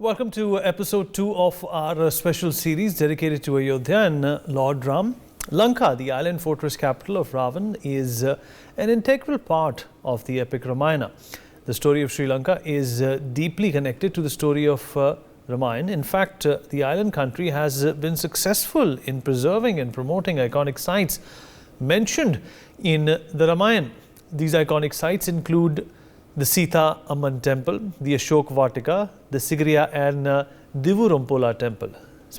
Welcome to episode 2 of our special series dedicated to Ayodhya and Lord Ram. Lanka, the island fortress capital of Ravan, is an integral part of the epic Ramayana. The story of Sri Lanka is deeply connected to the story of Ramayana. In fact, the island country has been successful in preserving and promoting iconic sites mentioned in the Ramayana. These iconic sites include the Sita Amman temple, the Ashok Vatika, the Sigiriya and Divurampola temple.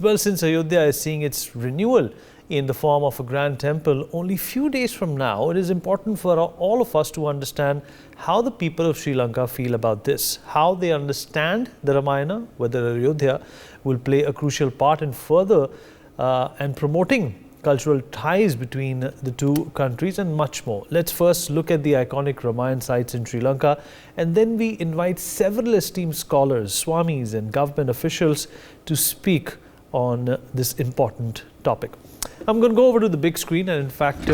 Well, since Ayodhya is seeing its renewal in the form of a grand temple only few days from now, it is important for all of us to understand how the people of Sri Lanka feel about this, how they understand the Ramayana, whether Ayodhya will play a crucial part in further and promoting cultural ties between the two countries and much more. Let's first look at the iconic Ramayana sites in Sri Lanka, and then we invite several esteemed scholars, swamis and government officials to speak on this important topic. I'm going to go over to the big screen and in fact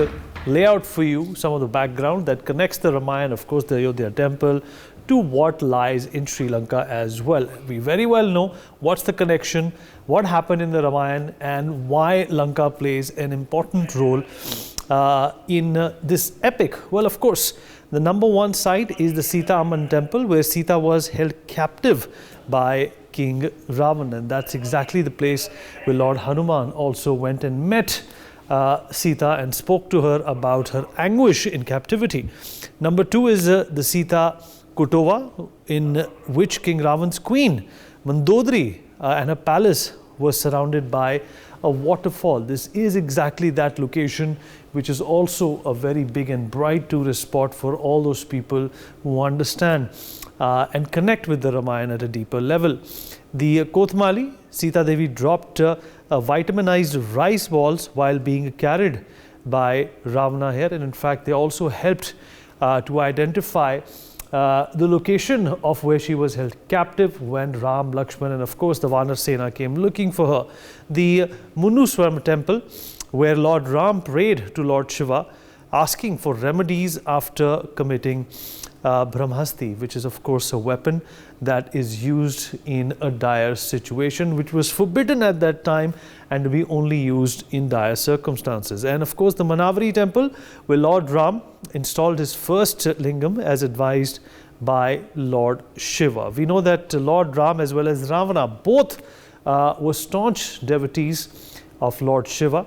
lay out for you some of the background that connects the Ramayana, of course the Ayodhya temple, to what lies in Sri Lanka as well. We very well know what's the connection, what happened in the Ramayana and why Lanka plays an important role in this epic. Well, of course, the number one site is the Sita Amman temple, where Sita was held captive by King Ravan, and that's exactly the place where Lord Hanuman also went and met Sita and spoke to her about her anguish in captivity. Number two is the Sita Kotova, in which King Ravan's queen Mandodari and her palace was surrounded by a waterfall. This is exactly that location, which is also a very big and bright tourist spot for all those people who understand and connect with the Ramayana at a deeper level. The Kothmali, Sita Devi dropped vitaminized rice balls while being carried by Ravana here, and in fact they also helped to identify the location of where she was held captive when Ram, Lakshman and of course the Vanar Sena came looking for her. The Munuswaram temple, where Lord Ram prayed to Lord Shiva asking for remedies after committing Brahmasti, which is of course a weapon that is used in a dire situation, which was forbidden at that time and to be only used in dire circumstances. And of course the Manavari temple, where Lord Ram installed his first lingam as advised by Lord Shiva. We know that Lord Ram as well as Ravana both were staunch devotees of Lord Shiva.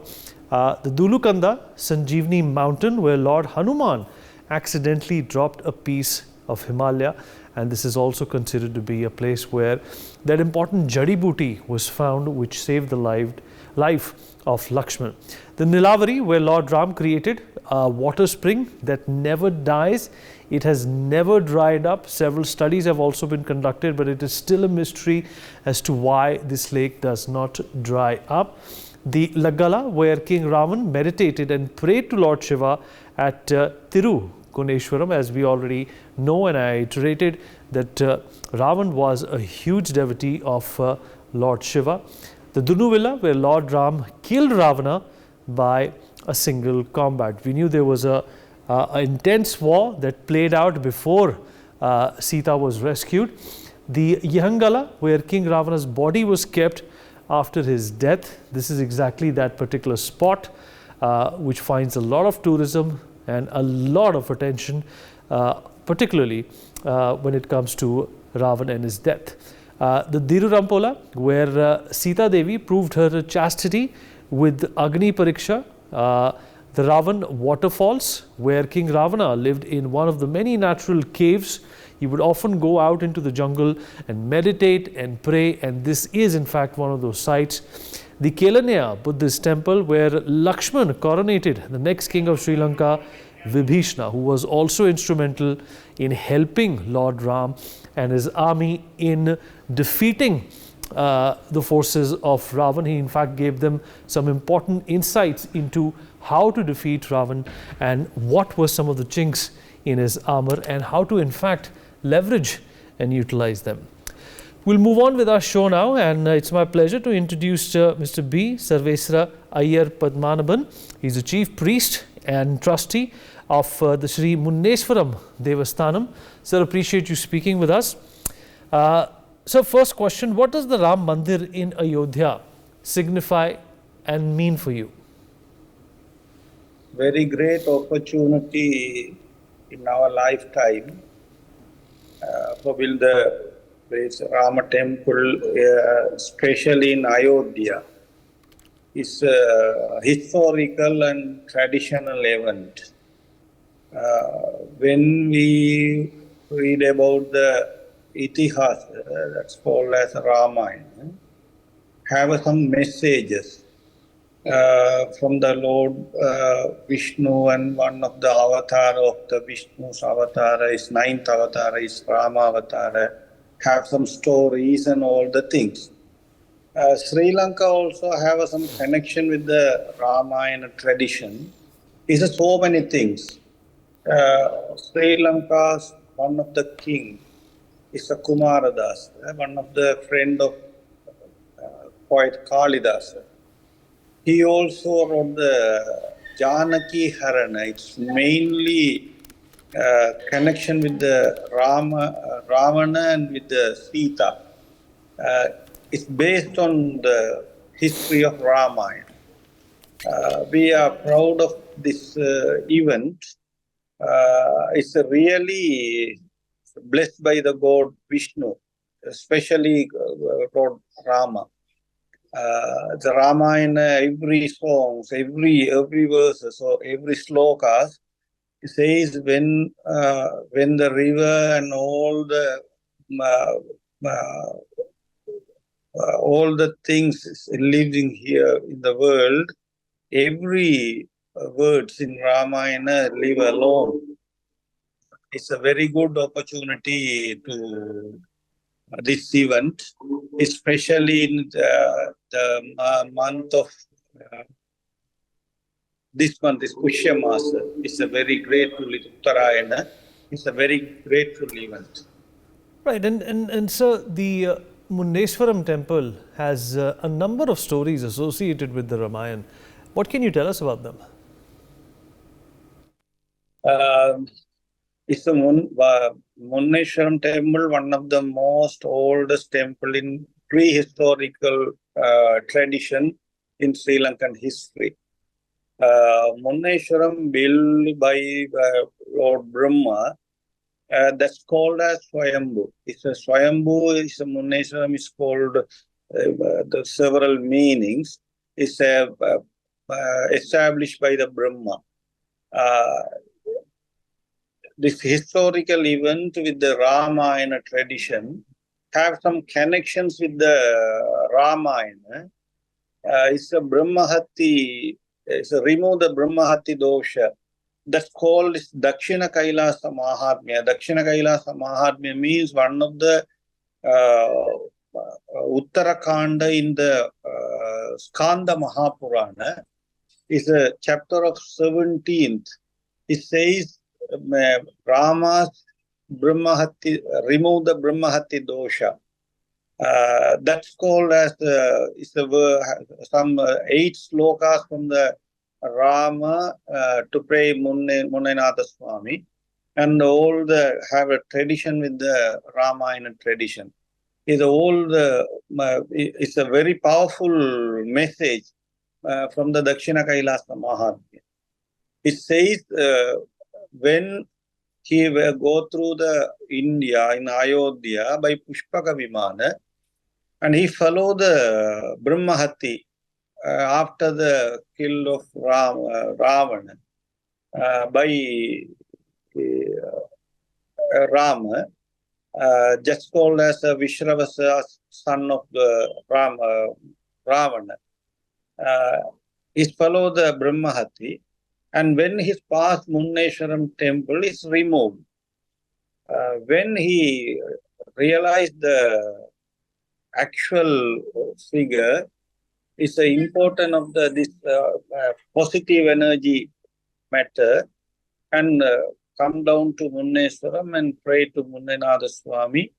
The Dulukanda Sanjeevani mountain, where Lord Hanuman accidentally dropped a piece of Himalaya, and this is also considered to be a place where that important Jadi Booty was found, which saved the life of Lakshman. The Nilavari, where Lord Ram created a water spring that never dies. It has never dried up. Several studies have also been conducted, but it is still a mystery as to why this lake does not dry up. The Lagala, where King Ravan meditated and prayed to Lord Shiva at Tirukoneshwaram, as we already know, and I iterated that Ravan was a huge devotee of Lord Shiva. The Dunuvilla, where Lord Ram killed Ravana by a single combat. We knew there was an intense war that played out before Sita was rescued. The Yahangala, where King Ravana's body was kept after his death. This is exactly that particular spot which finds a lot of tourism and a lot of attention, particularly when it comes to Ravan and his death. The Dirurampola, where Sita Devi proved her chastity with Agni Pariksha. The Ravan waterfalls, where King Ravana lived in one of the many natural caves. He would often go out into the jungle and meditate and pray, and this is in fact one of those sites. The Kelaniya Buddhist temple, where Lakshman coronated the next king of Sri Lanka, Vibhishna, who was also instrumental in helping Lord Ram and his army in defeating the forces of Ravan. He in fact gave them some important insights into how to defeat Ravan and what were some of the chinks in his armor and how to in fact leverage and utilize them. We'll move on with our show now, and it's my pleasure to introduce Mr. B. Sarvesra Iyer Padmanabhan. He's the chief priest and trustee of the Sri Munneswaram Devasthanam. Sir, appreciate you speaking with us. So, first question, what does the Ram Mandir in Ayodhya signify and mean for you? Very great opportunity in our lifetime for build the place Rama temple, especially in Ayodhya. It's a historical and traditional event. When we read about the Itihas, that's called as Ramayana, have some messages from the Lord Vishnu, and one of the avatar of the Vishnu's avatar is ninth avatar is Rama avatar, have some stories and all the things. Sri Lanka also have some connection with the Ramayana tradition. It's so many things. Sri Lanka's one of the king is a Kumaradas, one of the friend of poet Kalidas. He also wrote the Janaki Harana. It's mainly connection with the Ravana and with the Sita. It's based on the history of Ramayana. We are proud of this event. It's really blessed by the god Vishnu, especially Lord Rama. The Ramayana, every songs, every verse, so every slokas says when the river and all the things living here in the world, every words in Ramayana live alone. It's a very good opportunity to this event, especially in the month of this month is Pushya Masa. It's a very grateful Uttarayana. It's a very grateful event. Right, and sir, the Munneswaram temple has a number of stories associated with the Ramayana. What can you tell us about them? It's a Munneswaram temple, one of the most oldest temple in prehistorical tradition in Sri Lankan history. Munneswaram built by Lord Brahma, that's called as Swayambhu. It's a Swayambhu, it's a Munneswaram is called the several meanings. It's established by the Brahma. This historical event with the Ramayana tradition have some connections with the Ramayana. It's a Brahmahati, it's a remove the Brahmahati dosha. That's called Dakshina Kailasa Mahatmya. Dakshina Kailasa Mahatmya means one of the Uttarakanda in the Skanda Mahapurana is a chapter of 17th. It says Rama's Brahmahati, remove the Brahmahati dosha. That's called as some 8 slokas from the Rama to pray Munenatha Swami, and all the have a tradition with the Ramayana tradition. It's a very powerful message from the Dakshina Kailasa Mahatmya. It says when he will go through the India in Ayodhya by Pushpaka Vimana, and he followed the Brahmahati after the kill of Ravana by Rama, just called as Vishravasa, son of the Ravana. He followed the Brahmahati, and when his past Munneswaram temple is removed, when he realized the actual figure, is the importance of this positive energy matter, and come down to Munneswaram and pray to Munenatha Swami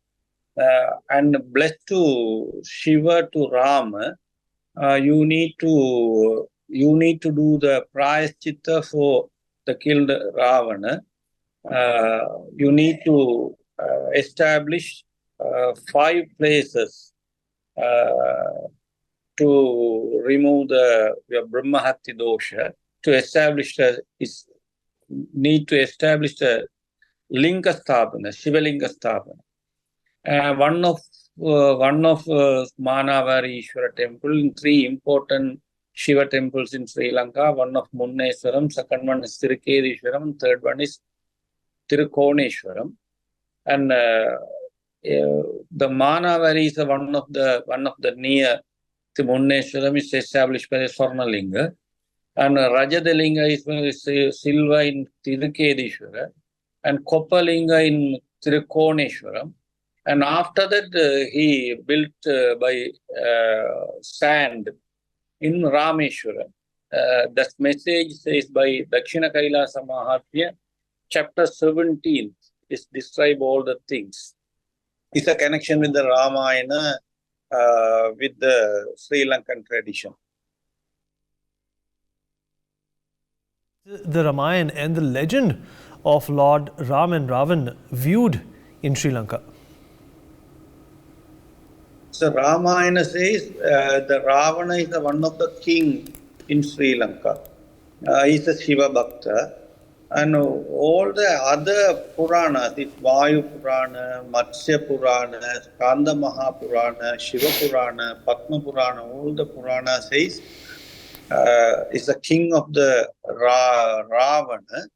and bless to Shiva, to Rama. You need to do the prayaschitta for the killed Ravana. You need to establish 5 places to remove the Brahmahatti dosha, to establish need to establish the Linga Sthapana, Shiva Linga Sthapana. One of Manavari Ishwara temple, 3 important Shiva temples in Sri Lanka. One of Munneswaram, second one is Tirukeshwaram, and third one is Tirukoneshwaram. And the Manavari is one of the near to Munneswaram is established by the Swarnalinga. And Rajadalinga is silver in Tirukeshwara, and Koppalinga in Tirukoneshwaram. And after that, he built by sand in Rameshwara. That message says by Dakshina Kailasa Mahatmya, chapter 17, is describe all the things. It's a connection with the Ramayana, with the Sri Lankan tradition. The Ramayana and the legend of Lord Ram and Ravan viewed in Sri Lanka. So Ramayana says the Ravana is one of the king in Sri Lanka. He's a Shiva Bhakta. And all the other Puranas, it's Vayu Purana, Matsya Purana, Skanda Mahapurana, Shiva Purana, Padma Purana, all the Purana says is the king of the Ravana.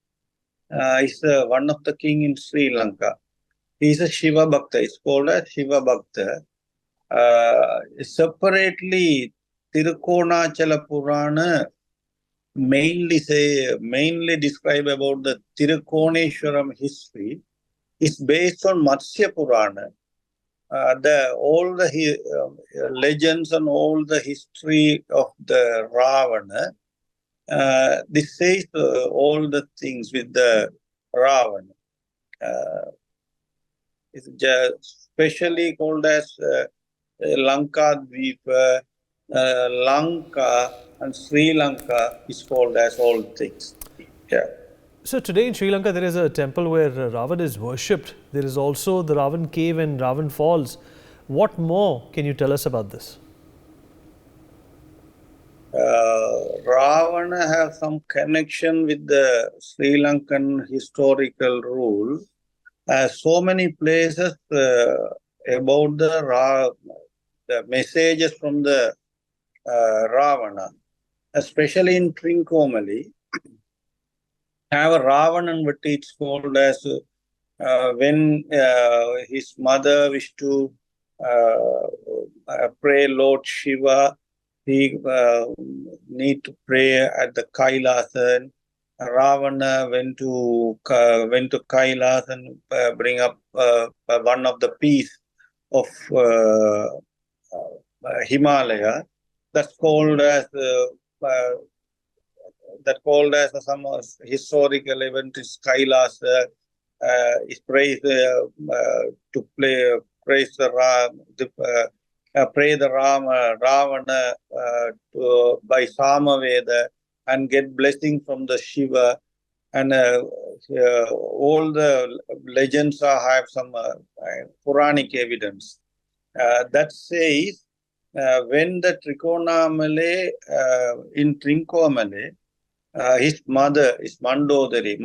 Is one of the king in Sri Lanka. He's a Shiva Bhakta. It's called as Shiva Bhakta. Separately, Tirukonachala Purana mainly describe about the Tirukoneshwaram history. Is based on Matsya Purana. All the legends and all the history of the Ravana. This says all the things with the Ravana. It's specially called as Lanka Dvipa, Lanka and Sri Lanka is called as all things. Yeah. So today in Sri Lanka there is a temple where Ravan is worshipped. There is also the Ravan cave and Ravan falls. What more can you tell us about this? Ravana has some connection with the Sri Lankan historical rule. So many places about the messages from the Ravana, especially in Trincomalee, have a Ravanan, but it's called as when his mother wished to pray Lord Shiva, he need to pray at the Kailasan. Ravana went to Kailas and bring up one of the piece of Himalaya. That's called as some historical event is Kailas. Is praised to praise the Ravana by Samaveda and get blessing from the Shiva, and all the legends have some Puranic evidence that says when the Trikonamale in Trincomalee, his mother is Mandodari,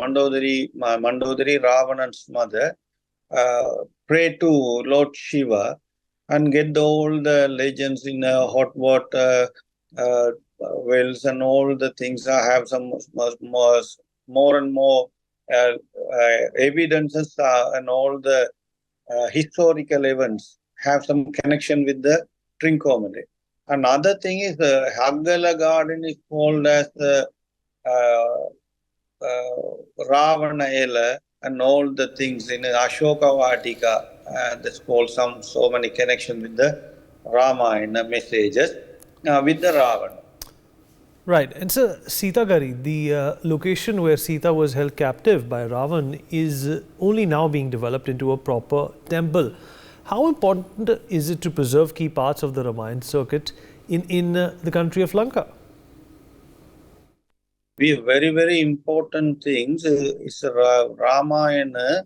Ravanan's mother, pray to Lord Shiva and get all the legends in hot water wells and all the things. Have some more and more evidences and all the historical events have some connection with the Trincomalee. Another thing is the Haggala garden is called as the Ravana Ela and all the things in Ashoka Vatika. That's called so many connections with the Ramayana messages with the Ravana. Right. And so Sitagari, the location where Sita was held captive by Ravan, is only now being developed into a proper temple. How important is it to preserve key parts of the Ramayana circuit in the country of Lanka? Very, very important things is Ramayana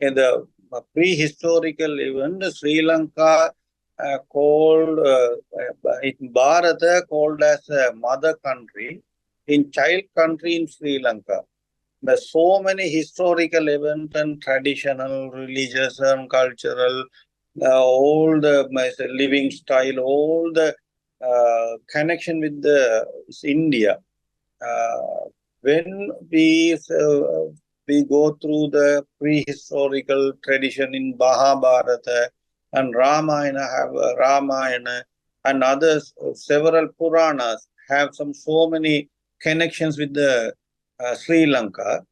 and the prehistorical event. Sri Lanka called in Bharata called as a mother country, in child country in Sri Lanka. There's so many historical events and traditional, religious and cultural, all the living style, all the connection with the India. When we go through the prehistorical tradition in Mahabharata and Ramayana and others, several Puranas have so many connections with the Sri Lanka.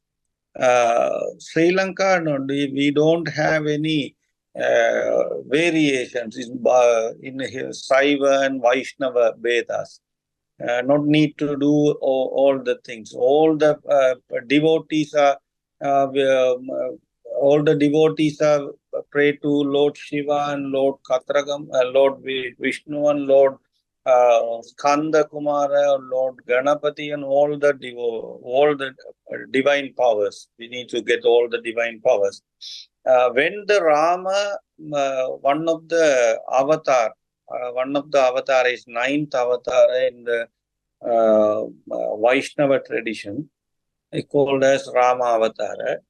Sri Lanka, no, we don't have any variations in Saiva and Vaishnava Vedas. Not need to do all the things. All the devotees are pray to Lord Shiva and Lord Katragam, Lord Vishnu and Lord Skanda Kumara, Lord Ganapati, and all the divine powers. We need to get all the divine powers. When the Rama, one of the avatar is ninth avatar in the Vaishnava tradition, called as Rama Avatar,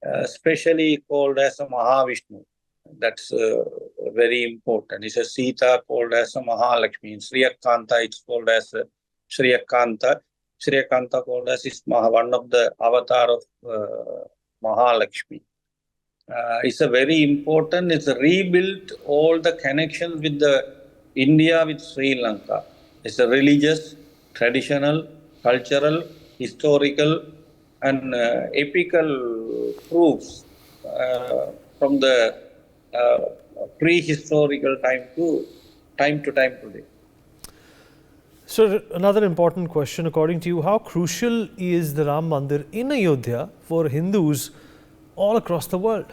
especially called as a Mahavishnu. That's very important. It's a Sita called as a Mahalakshmi. In Sri Akanta, it's called as Sri Akanta. Sri Akanta called as is one of the avatar of Mahalakshmi. It's a very important. It's rebuilt all the connections with the India with Sri Lanka. It's a religious, traditional, cultural, historical, and epical proofs from the prehistorical time to time today. So, another important question, according to you, how crucial is the Ram Mandir in Ayodhya for Hindus all across the world?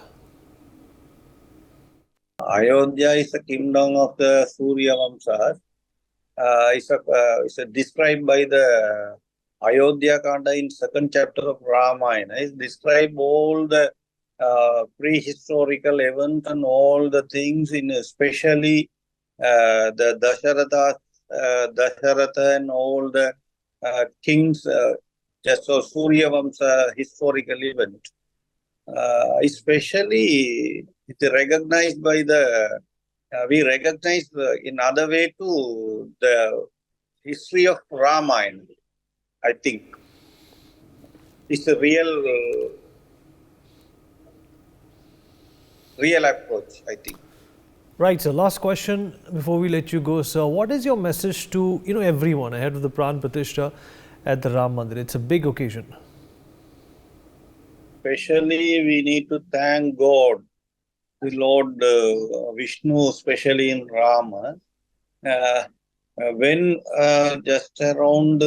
Ayodhya is a kingdom of the Surya Vamsas. It's described by the Ayodhya Kanda in second chapter of Ramayana. It's described all the prehistorical events and all the things, in especially the Dasharatha and all the kings, just so Surya Vamsa historical event. Especially it's recognized by the we recognize in other way to the history of Ramayana. I think it's a real approach, I think. Right, so last question before we let you go, sir. What is your message to everyone ahead of the Pran Pratishtha at the Ram Mandir? It's a big occasion. Especially we need to thank God, the Lord Vishnu, especially in Rama. When just around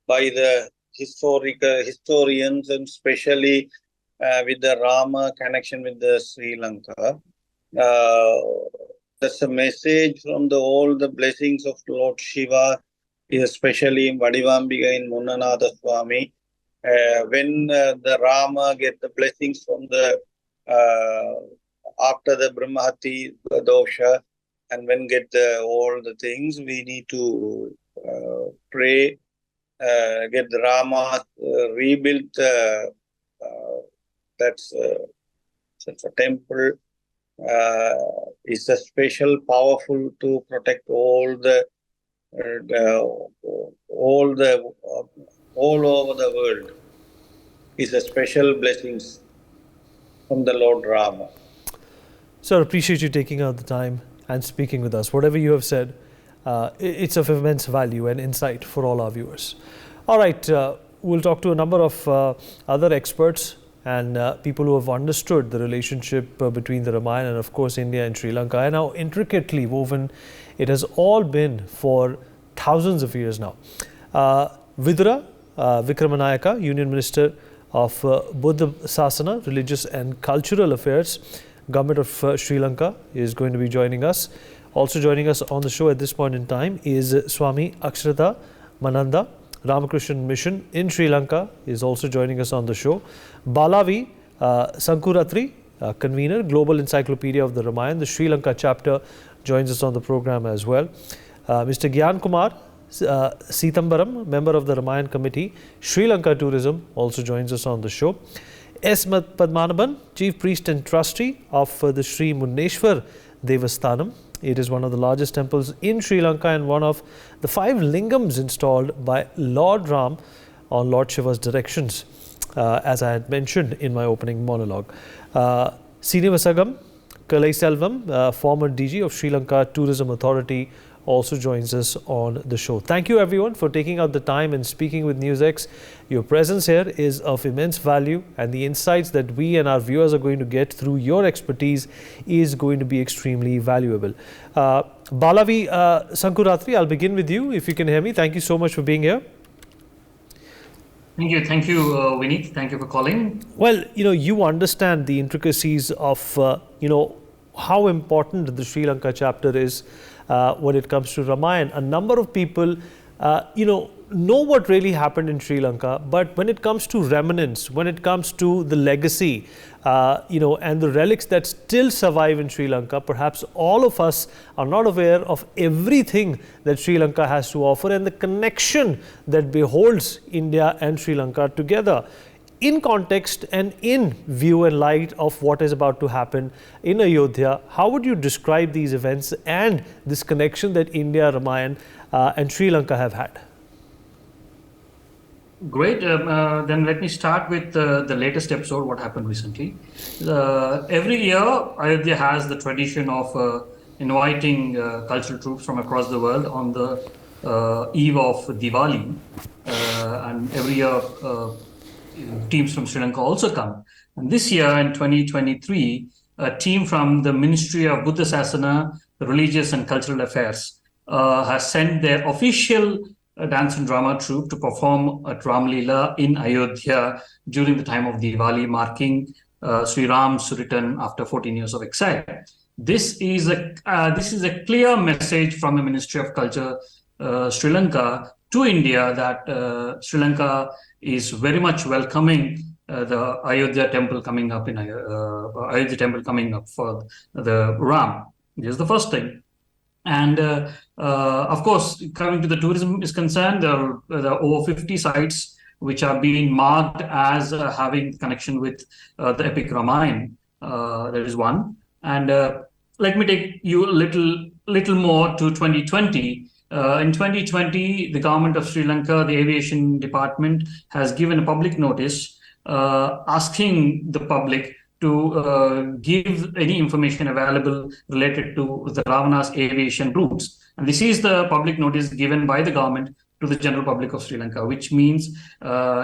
by the historians, and especially with the Rama connection with the Sri Lanka, that's a message from all the blessings of Lord Shiva, especially in Vadivambika in Munnanatha Swami. When the Rama get the blessings from the after the Brahmahati dosha, and when get all the things, we need to pray, get the Rama rebuilt. That's a temple. It's a special, powerful to protect all over the world. It's a special blessings from the Lord Rama. Sir, appreciate you taking out the time and speaking with us. Whatever you have said, it's of immense value and insight for all our viewers. All right, we'll talk to a number of other experts and people who have understood the relationship between the Ramayana and, of course, India and Sri Lanka, and how intricately woven it has all been for thousands of years now. Vidura Vikramanayaka, Union Minister of Buddha Sasana, Religious and Cultural Affairs, Government of Sri Lanka, is going to be joining us. Also joining us on the show at this point in time is Swami Aksharata Mananda, Ramakrishna Mission in Sri Lanka, is also joining us on the show. Balavi Sankuratri, convener, Global Encyclopedia of the Ramayana. The Sri Lanka chapter joins us on the program as well. Mr. Gyan Kumar Seethambaram, member of the Ramayana Committee, Sri Lanka Tourism, also joins us on the show. S. Padmanabhan, Chief Priest and Trustee of the Sri Munneshwar Devasthanam. It is one of the largest temples in Sri Lanka and one of the 5 lingams installed by Lord Ram on Lord Shiva's directions, as I had mentioned in my opening monologue. Srinivasagam Kalaiselvam, former DG of Sri Lanka Tourism Authority, also joins us on the show. Thank you everyone for taking out the time and speaking with NewsX. Your presence here is of immense value, and the insights that we and our viewers are going to get through your expertise is going to be extremely valuable. Balavi Sankuratri, I'll begin with you if you can hear me. Thank you so much for being here. Thank you, Vineet. Thank you for calling. Well, you understand the intricacies of, how important the Sri Lanka chapter is when it comes to Ramayana. A number of people, know what really happened in Sri Lanka, but when it comes to remnants, when it comes to the legacy, and the relics that still survive in Sri Lanka, perhaps all of us are not aware of everything that Sri Lanka has to offer and the connection that beholds India and Sri Lanka together. In context and in view and light of what is about to happen in Ayodhya, how would you describe these events and this connection that India, Ramayana and Sri Lanka have had? Great. Then let me start with the latest episode, what happened recently. Every year, Ayodhya has the tradition of inviting cultural troops from across the world on the eve of Diwali. And every year, teams from Sri Lanka also come. And this year in 2023, a team from the Ministry of Buddha Sasana, Religious and Cultural Affairs has sent their official dance and drama troupe to perform at Ram Leela in Ayodhya during the time of Diwali, marking Sri Ram's return after 14 years of exile. This is a clear message from the Ministry of Culture, Sri Lanka, to India that Sri Lanka is very much welcoming the Ayodhya temple coming up Ayodhya temple coming up for the Ram. This is the first thing. And of course, coming to the tourism is concerned, there are over 50 sites which are being marked as having connection with the epic Ramayana. There is one. And let me take you a little more to 2020. In 2020, the government of Sri Lanka, the aviation department, has given a public notice asking the public to give any information available related to the Ravana's aviation routes. And this is the public notice given by the government to the general public of Sri Lanka, which means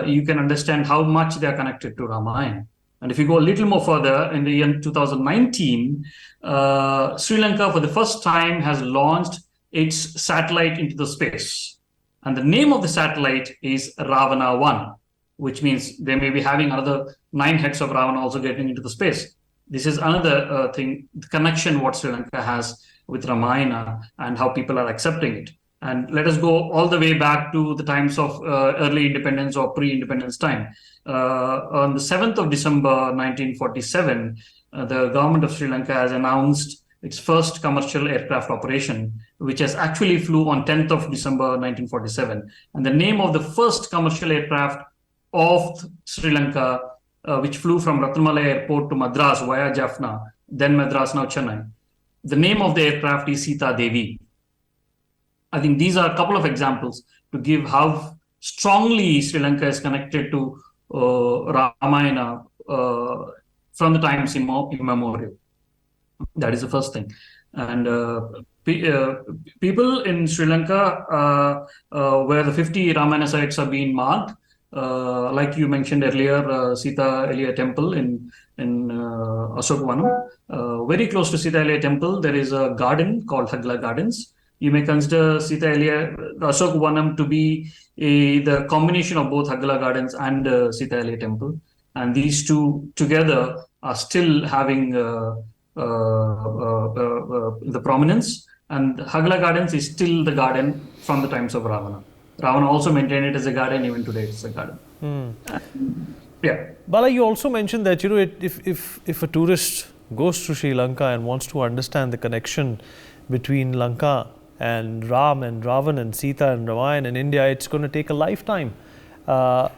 you can understand how much they are connected to Ramayana. And if you go a little more further, in the year 2019, Sri Lanka for the first time has launched its satellite into the space. And the name of the satellite is Ravana 1, which means they may be having another 9 heads of Ravana also getting into the space. This is another thing, the connection what Sri Lanka has with Ramayana and how people are accepting it. And let us go all the way back to the times of early independence or pre-independence time. On the 7th of December 1947, the government of Sri Lanka has announced its first commercial aircraft operation, which has actually flew on 10th of December 1947. And the name of the first commercial aircraft of Sri Lanka, which flew from Ratnamala Airport to Madras via Jaffna, then Madras, now Chennai. The name of the aircraft is Sita Devi. I think these are a couple of examples to give how strongly Sri Lanka is connected to Ramayana from the times immemorial. That is the first thing. And people in Sri Lanka, where the 50 Ramayana sites are being marked, like you mentioned earlier, Sita Elia Temple in Ashokvanam. Very close to Sita Elia Temple, there is a garden called Hagla Gardens. You may consider Sita Elia Ashokvanam to be the combination of both Hagla Gardens and Sita Elia Temple. And these two together are still having the prominence. And Hagla Gardens is still the garden from the times of Ravana. Ravana also maintained it as a garden, even today it's a garden. Yeah. Bala, you also mentioned that if a tourist goes to Sri Lanka and wants to understand the connection between Lanka and Ram and Ravan and Sita and Ramayana in India, it's going to take a lifetime. Uh,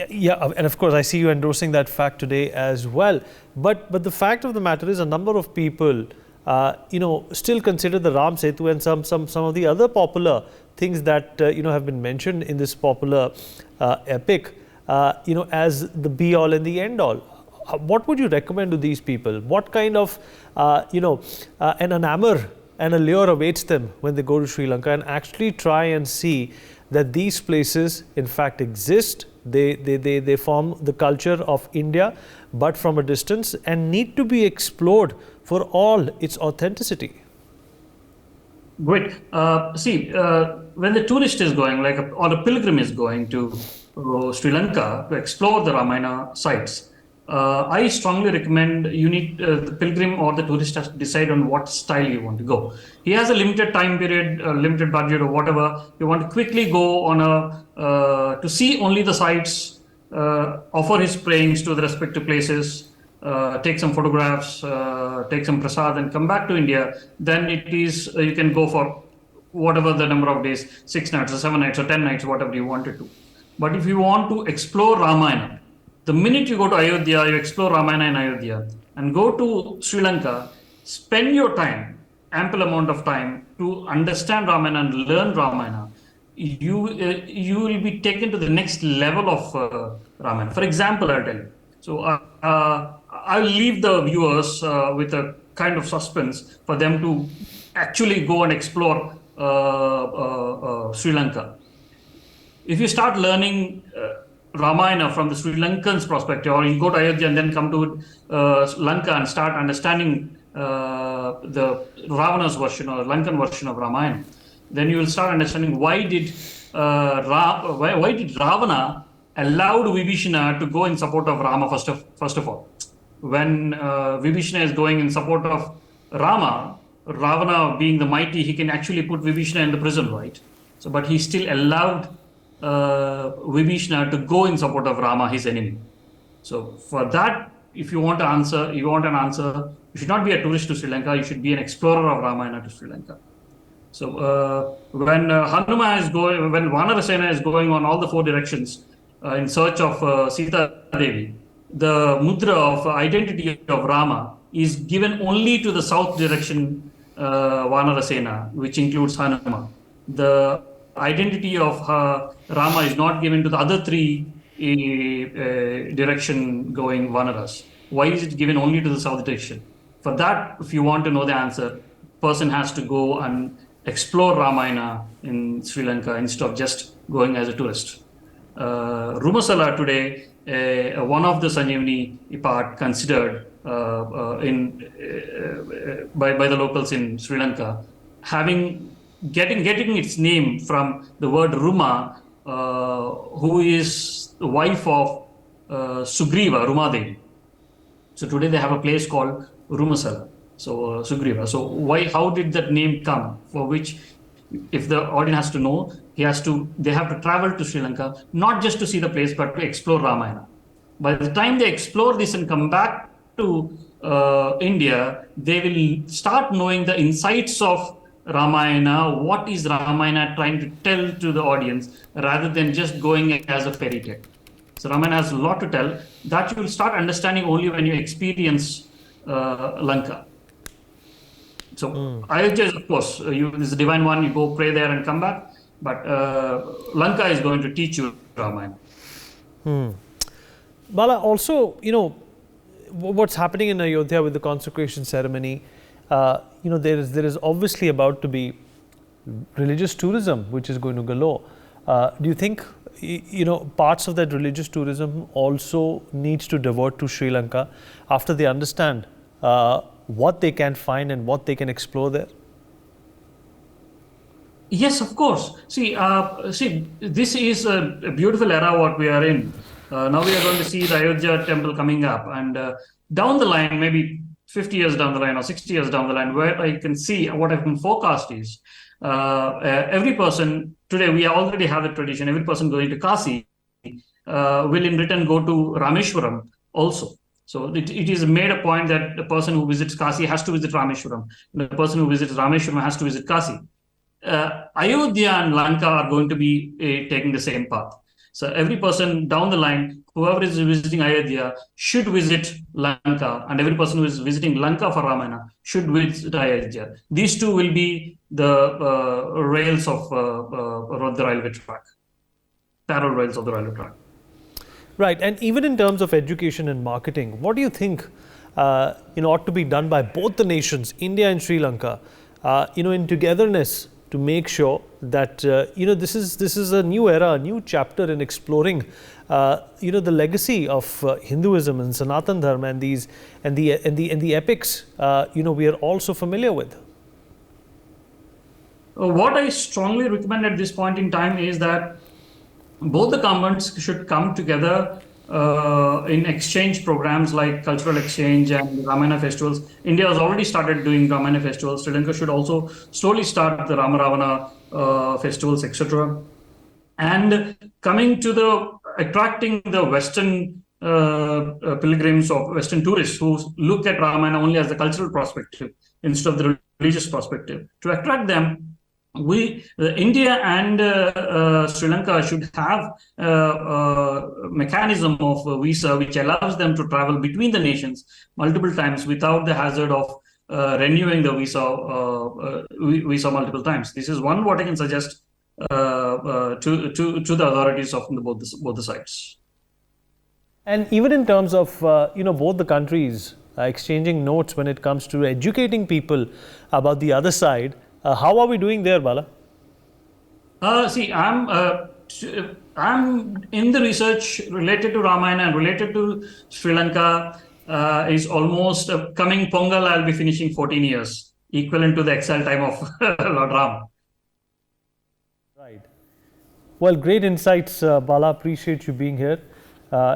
yeah, and of course, I see you endorsing that fact today as well. But the fact of the matter is, a number of people, still consider the Ram Setu and some of the other popular things that have been mentioned in this popular epic, as the be all and the end all. What would you recommend to these people? What kind of an enamor and a lure awaits them when they go to Sri Lanka and actually try and see that these places in fact exist? They form the culture of India, but from a distance, and need to be explored for all its authenticity. Great. When the tourist is going, or a pilgrim is going to Sri Lanka to explore the Ramayana sites, I strongly recommend you need the pilgrim or the tourist has to decide on what style you want to go. He has a limited time period, a limited budget, or whatever. You want to quickly go on to see only the sites, offer his prayings to the respective places, take some photographs, take some prasad, and come back to India. Then it is you can go for whatever the number of days, 6 nights or 7 nights or 10 nights, whatever you wanted to. But if you want to explore Ramayana, the minute you go to Ayodhya, you explore Ramayana in Ayodhya, and go to Sri Lanka, spend your time, ample amount of time, to understand Ramayana and learn Ramayana. You will be taken to the next level of Ramayana. For example, I'll tell you. So I'll leave the viewers with a kind of suspense for them to actually go and explore Sri Lanka. If you start learning Ramayana from the Sri Lankans' perspective, or you go to Ayodhya and then come to Lanka and start understanding the Ravana's version or Lankan version of Ramayana, then you will start understanding why did Ravana allowed Vibhishana to go in support of Rama first of all. When Vibhishana is going in support of Rama, Ravana being the mighty, he can actually put Vibhishana in the prison, right? So, but he still allowed Vibhishana to go in support of Rama, his enemy. So for that, if you want an answer, you should not be a tourist to Sri Lanka, you should be an explorer of Ramayana to Sri Lanka. So when Vanarasena is going on all the 4 directions in search of Sita Devi, the mudra of identity of Rama is given only to the south direction Vanarasena, which includes Hanuma. The identity of Rama is not given to the other 3 direction going Vanaras. Why is it given only to the south direction? For that, if you want to know the answer, person has to go and explore Ramayana in Sri Lanka instead of just going as a tourist. Rumasala today, one of the Sanjeevani part considered by the locals in Sri Lanka, getting its name from the word Ruma, who is the wife of Sugriva, Rumadevi. So today they have a place called Rumasala. So Sugriva. So how did that name come? For which, if the audience has to know, they have to travel to Sri Lanka, not just to see the place, but to explore Ramayana. By the time they explore this and come back to India, they will start knowing the insights of Ramayana, what is Ramayana trying to tell to the audience, rather than just going as a fairy tale. So Ramayana has a lot to tell that you will start understanding only when you experience Lanka. So Ayodhya is, of course, is the divine one, you go pray there and come back, but Lanka is going to teach you Ramayana. Bala, also, what's happening in Ayodhya with the consecration ceremony, there is obviously about to be religious tourism, which is going to galore. Do you think, parts of that religious tourism also needs to divert to Sri Lanka after they understand what they can find and what they can explore there? Yes, of course. See, this is a beautiful era what we are in. Now we are going to see the Ayodhya temple coming up, and down the line, maybe 50 years down the line or 60 years down the line, where I can see what I can forecast is every person, today we already have the tradition, every person going to Kasi will in return go to Rameshwaram also. So it is made a point that the person who visits Kasi has to visit Rameshwaram. The person who visits Rameshwaram has to visit Kasi. Ayodhya and Lanka are going to be taking the same path. So every person down the line, whoever is visiting Ayodhya should visit Lanka, and every person who is visiting Lanka for Ramayana should visit Ayodhya. These two will be the rails of the railway track, parallel rails of the railway track. Right, and even in terms of education and marketing, what do you think ought to be done by both the nations, India and Sri Lanka, in togetherness to make sure that this is a new era, a new chapter in exploring the legacy of Hinduism and Sanatan Dharma and the epics we are also familiar with. What I strongly recommend at this point in time is that both the governments should come together in exchange programs like cultural exchange and Ramayana festivals. India has already started doing Ramayana festivals. Sri Lanka should also slowly start the Rama Ravana festivals, etc. And coming to attracting the Western pilgrims or Western tourists who look at Ramayana only as the cultural perspective instead of the religious perspective. To attract them, India and Sri Lanka should have a mechanism of visa which allows them to travel between the nations multiple times without the hazard of renewing the visa multiple times. This is one what I can suggest to the authorities of both the sides. And even in terms of both the countries exchanging notes when it comes to educating people about the other side. How are we doing there, Bala? See, I'm in the research related to Ramayana and related to Sri Lanka. Is almost coming Pongal. I'll be finishing 14 years, equivalent to the exile time of Lord Ram. Right. Well, great insights, Bala. Appreciate you being here.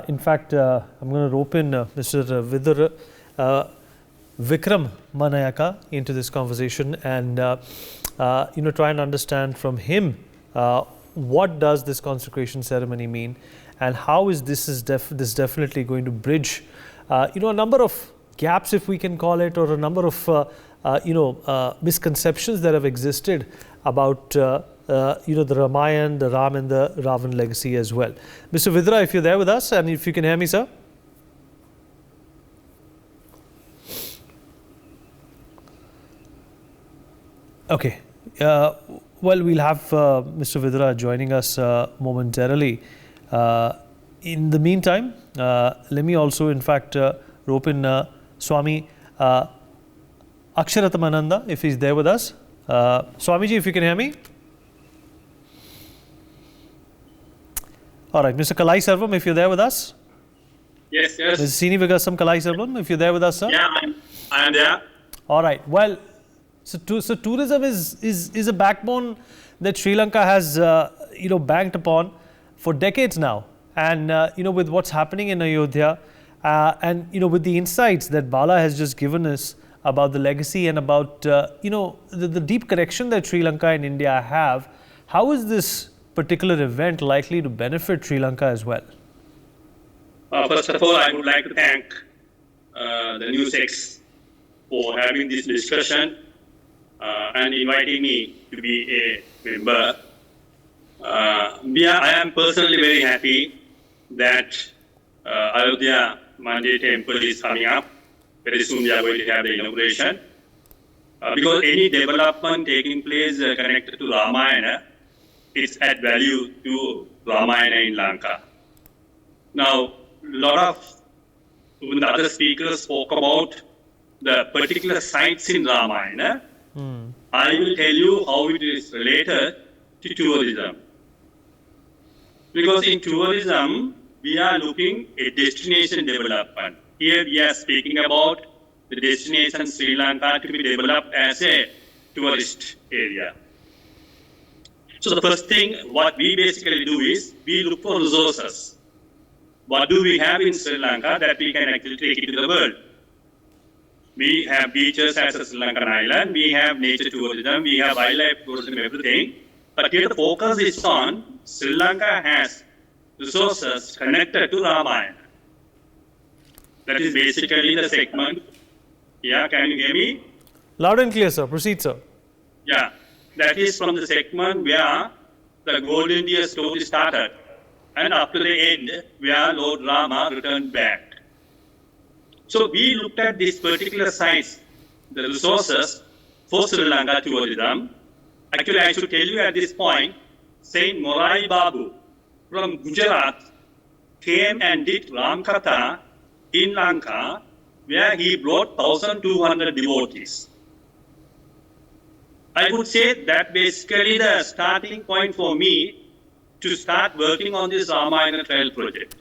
In fact, I'm going to rope in Mr. Vikram Manayaka into this conversation and try and understand from him what does this consecration ceremony mean and how is this definitely going to bridge a number of gaps, if we can call it, or a number of misconceptions that have existed about the Ramayana, the Ram and the Ravan legacy as well. Mr. Vidra, if you're there with us and if you can hear me, sir. Okay. Well, we'll have Mr. Vidra joining us momentarily. In the meantime, let me also, in fact, rope in Swami Aksharatham, if he's there with us. Swamiji, if you can hear me. All right, Mr. Kalai Sarvam, if you're there with us. Yes. Mr. Sini Vigasam Kalai Sarvam, if you're there with us, sir. Yeah, I am there. All right. Well, so tourism is a backbone that Sri Lanka has banked upon for decades now, and with what's happening in Ayodhya, and with the insights that Bala has just given us about the legacy and about the deep connection that Sri Lanka and India have, how is this particular event likely to benefit Sri Lanka as well? First of all, I would like to thank the NewsX for having this discussion and inviting me to be a member. I am personally very happy that Ayodhya Mandir temple is coming up. Very soon we are going to have the inauguration. Because any development taking place connected to Ramayana, it's add value to Ramayana in Lanka. Now, a lot of the other speakers spoke about the particular sites in Ramayana. I will tell you how it is related to tourism. Because in tourism, we are looking at destination development. Here we are speaking about the destination Sri Lanka to be developed as a tourist area. So the first thing what we basically do is we look for resources. What do we have in Sri Lanka that we can actually take it to the world? We have beaches as a Sri Lankan island, we have nature tourism, we have wildlife tourism, everything. But here the focus is on Sri Lanka has resources connected to Ramayana. That is basically the segment. Yeah, can you hear me? Loud and clear, sir. Proceed, sir. Yeah, that is from the segment where the Golden Deer story started and up to the end where Lord Rama returned back. So we looked at these particular sites, the resources for Sri Lanka tourism. Actually, I should tell you at this point, Saint Morai Babu from Gujarat came and did Ram Katha in Lanka, where he brought 1,200 devotees. I would say that basically the starting point for me to start working on this Ramayana Trail project.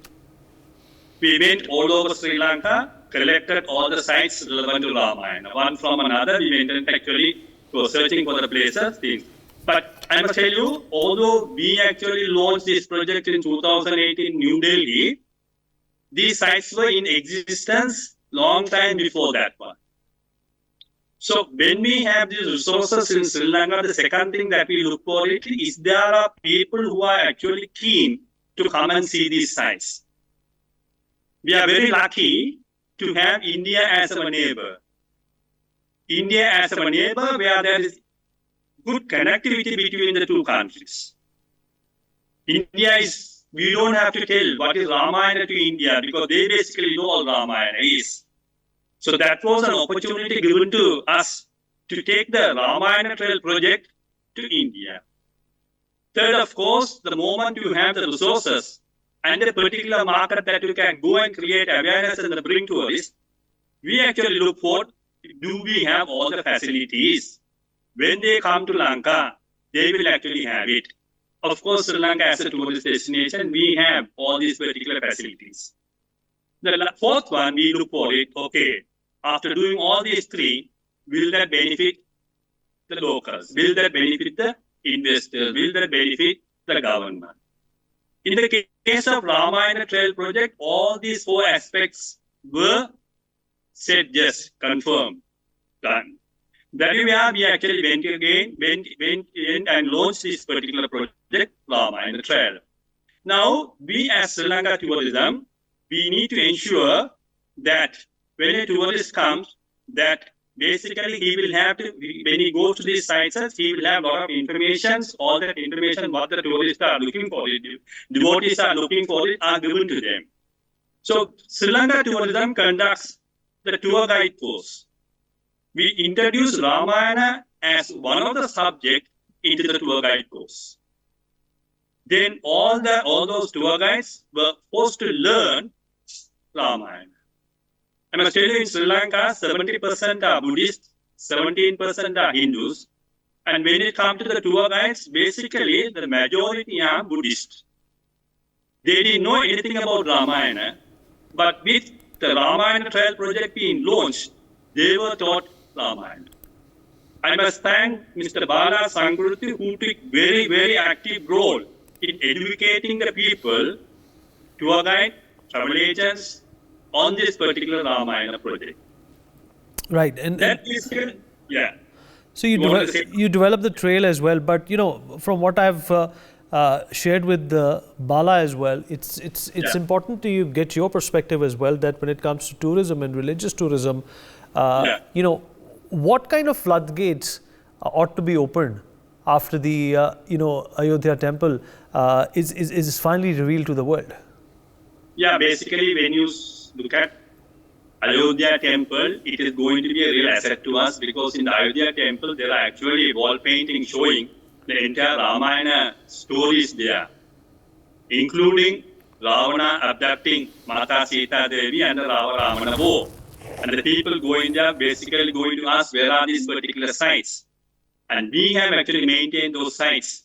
We went all over Sri Lanka, collected all the sites relevant to Ramayana. One from another, we went and actually was searching for the places, things. But I must tell you, although we actually launched this project in 2008 in New Delhi, these sites were in existence long time before that one. So when we have these resources in Sri Lanka, the second thing that we look for it is there are people who are actually keen to come and see these sites. We are very lucky to have India as our neighbor. India as our neighbor where there is good connectivity between the two countries. India is, we don't have to tell what is Ramayana to India because they basically know all Ramayana is. So that was an opportunity given to us to take the Ramayana Trail project to India. Third, of course, the moment you have the resources and a particular market that you can go and create awareness and bring tourists, we actually look for, do we have all the facilities? When they come to Lanka, they will actually have it. Of course, Sri Lanka as a tourist destination, we have all these particular facilities. The fourth one, we look for it, okay, after doing all these three, will that benefit the locals? Will that benefit the investors? Will that benefit the government? In the case of Ramayana Trail project, all these four aspects were said yes, confirmed, done. That is where we actually went and launched this particular project, Ramayana Trail. Now, we as Sri Lanka Tourism, we need to ensure that when a tourist comes, that basically he will have to, when he goes to these sites, he will have a lot of information, all that information, what the tourists are looking for, devotees are looking for it, are given to them. So, Sri Lanka Tourism conducts the tour guide course. We introduce Ramayana as one of the subjects into the tour guide course. Then all those tour guides were forced to learn Ramayana. I must tell you, in Sri Lanka, 70% are Buddhists, 17% are Hindus. And when it comes to the tour guides, basically the majority are Buddhists. They didn't know anything about Ramayana, but with the Ramayana Trail project being launched, they were taught Ramayana. I must thank Mr. Bala Sankruti, who took very, very active role in educating the people, tour guide, travel agents, on this particular Ramayana project. Right. And that is, yeah. So you develop the trail as well, but you know, from what I've shared with Bala as well, it's important to get your perspective as well, that when it comes to tourism and religious tourism, you know, what kind of floodgates ought to be opened after the Ayodhya temple is finally revealed to the world? Yeah, basically when you look at Ayodhya temple, it is going to be a real asset to us because in the Ayodhya temple, there are actually wall paintings showing the entire Ramayana stories there, including Ravana abducting Mata Sita Devi and the Ramana war. And the people going there basically going to ask where are these particular sites. And we have actually maintained those sites,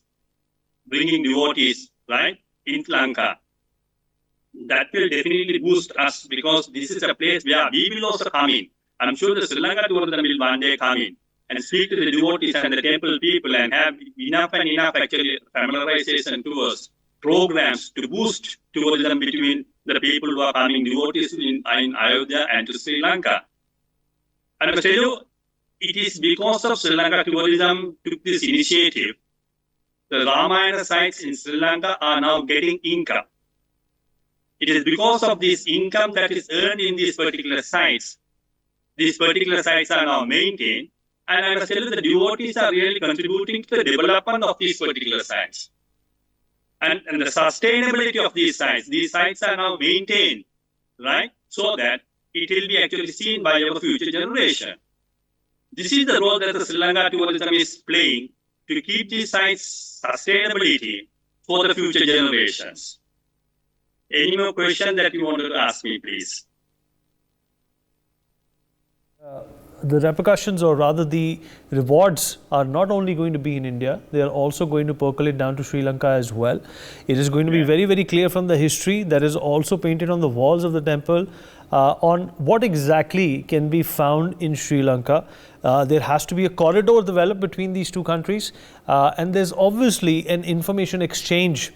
bringing devotees, right, in Lanka. That will definitely boost us because this is a place where we will also come in. I'm sure the Sri Lanka tourism will one day come in and speak to the devotees and the temple people and have enough and enough actually familiarization tours, programs to boost tourism between the people who are coming, devotees in Ayodhya and to Sri Lanka. And I must tell you, it is because of Sri Lanka tourism took this initiative. The Ramayana sites in Sri Lanka are now getting income. it is because of this income that is earned in these particular sites. These particular sites are now maintained, and I must tell you the devotees are really contributing to the development of these particular sites. And the sustainability of these sites are now maintained, right? So that it will be actually seen by our future generation. This is the role that the Sri Lanka tourism is playing to keep these sites sustainability for the future generations. Any more question that you wanted to ask me, please? The repercussions, or rather the rewards, are not only going to be in India, they are also going to percolate down to Sri Lanka as well. It is going to be very, very clear from the history that is also painted on the walls of the temple on what exactly can be found in Sri Lanka. There has to be a corridor developed between these two countries, and there's obviously an information exchange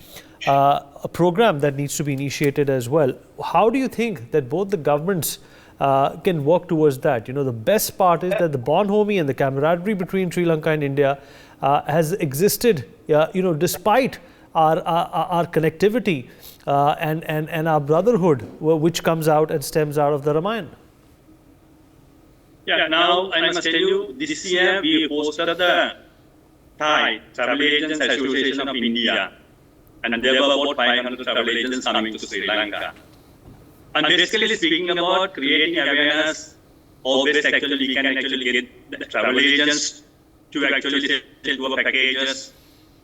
a program that needs to be initiated as well. How do you think that both the governments can work towards that? You know, the best part is that the bonhomie and the camaraderie between Sri Lanka and India has existed, despite our connectivity and our brotherhood, which comes out and stems out of the Ramayana. Yeah, now I must tell you, this year we hosted the Thai Travel Agents Association of India, and there were about 500 travel agents coming to Sri Lanka. And basically speaking about creating awareness, how best actually we can actually get the travel agents to actually sell our packages.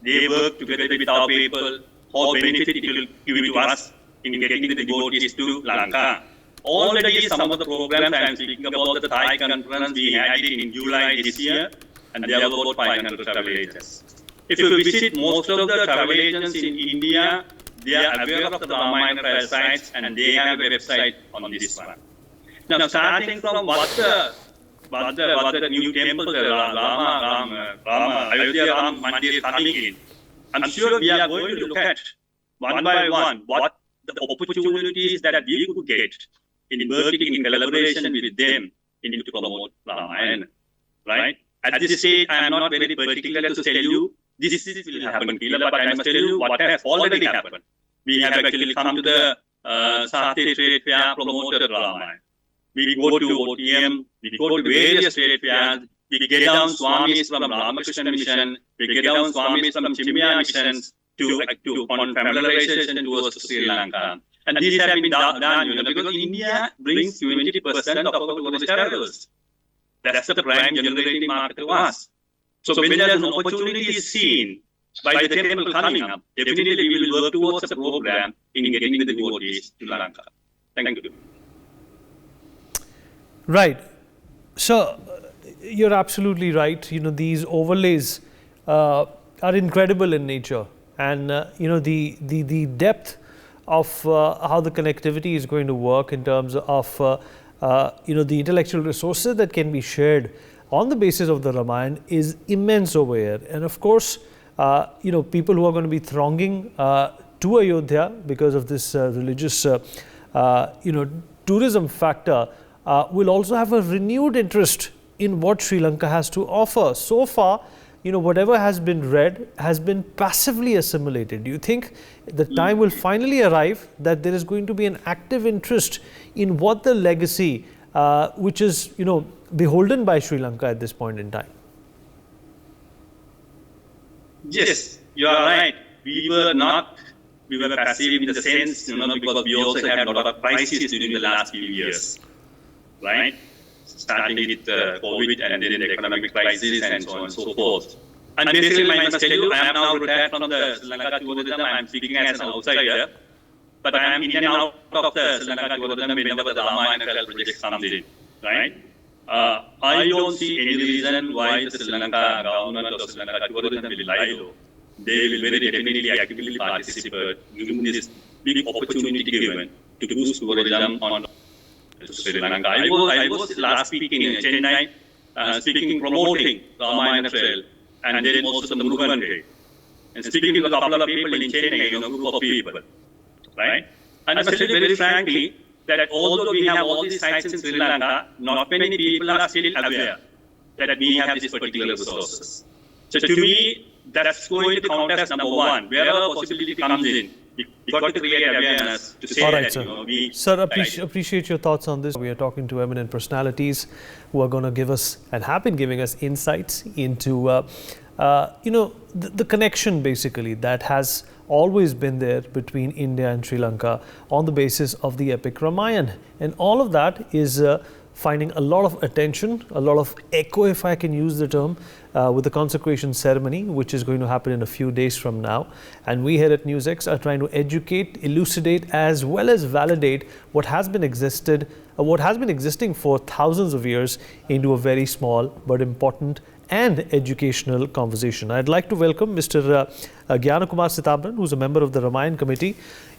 They work together with our people, how benefit it will give to us in getting the devotees to Lanka. Already some of the programs I am speaking about, the Thai conference, we had it in July this year, and there were about 500 travel agents. If you visit most of the travel agents in India, they are aware of the Ramayana trail sites, and they have a website on this one. Now, starting from what the new temple, the Ayodhya Ram Mandir coming in, I'm sure we are going to look at one by one what the opportunities that we could get in working in collaboration with them to promote Ramayana, right? At this stage, I am not very particular to tell you this will happen, but I must tell you what has already happened. We have actually come to the Satya Trade Fair promoted Ramayana. We go to OTM, we go to various trade fairs, we get down Swamis from Ramakrishna Mission, we get down Swamis from Chimya missions on familiarization towards Sri Lanka. And these have been done, because India brings 20% of our tourist travelers. That's the prime generating market to us. So when there's an opportunity is seen by the temple coming up, definitely we will work towards a program in getting the devotees to Lanka. Thank you. Right. So you're absolutely right. You know, these overlays are incredible in nature, and the depth of how the connectivity is going to work in terms of the intellectual resources that can be shared on the basis of the Ramayana is immense over here. And of course, people who are going to be thronging to Ayodhya because of this religious tourism factor will also have a renewed interest in what Sri Lanka has to offer. So far, whatever has been read has been passively assimilated. Do you think the time will finally arrive that there is going to be an active interest in what the legacy, which is, beholden by Sri Lanka at this point in time? Yes, you are right. We were passive in the sense, because we also had a lot of crises during the last few years, right? Starting with COVID and then the economic crisis and so on and so forth. And basically, I must tell you, I am now retired from the Sri Lanka tourism. I am speaking as an outsider, but I am in and out of the Sri Lanka tourism whenever the Ramayana project comes in, right? I don't see any reason why the Sri Lanka government or Sri Lanka tourism will lie low. They will very definitely actively participate in this big opportunity given to boost tourism on Sri Lanka. I was last week in Chennai, promoting Ramayana Trail, and then also the Murugan Day, and speaking to a couple of people in Chennai, a group of people, right? And I must tell you very frankly that although we have all these sites in Sri Lanka, not many people are still aware that we have these particular resources. So to me, that's going to count as number one. Wherever possibility comes in, got to create awareness to say All right, that, sir. we... Sir, appreciate your thoughts on this. We are talking to eminent personalities who are going to give us and have been giving us insights into, the connection basically that has always been there between India and Sri Lanka on the basis of the epic Ramayana. And all of that is finding a lot of attention, a lot of echo, if I can use the term, with the consecration ceremony, which is going to happen in a few days from now. And we here at NewsX are trying to educate, elucidate, as well as validate what has been existing for thousands of years into a very small but important and educational conversation. I'd like to welcome Mr. Gyanakumar Sitabran, who's a member of the Ramayana Committee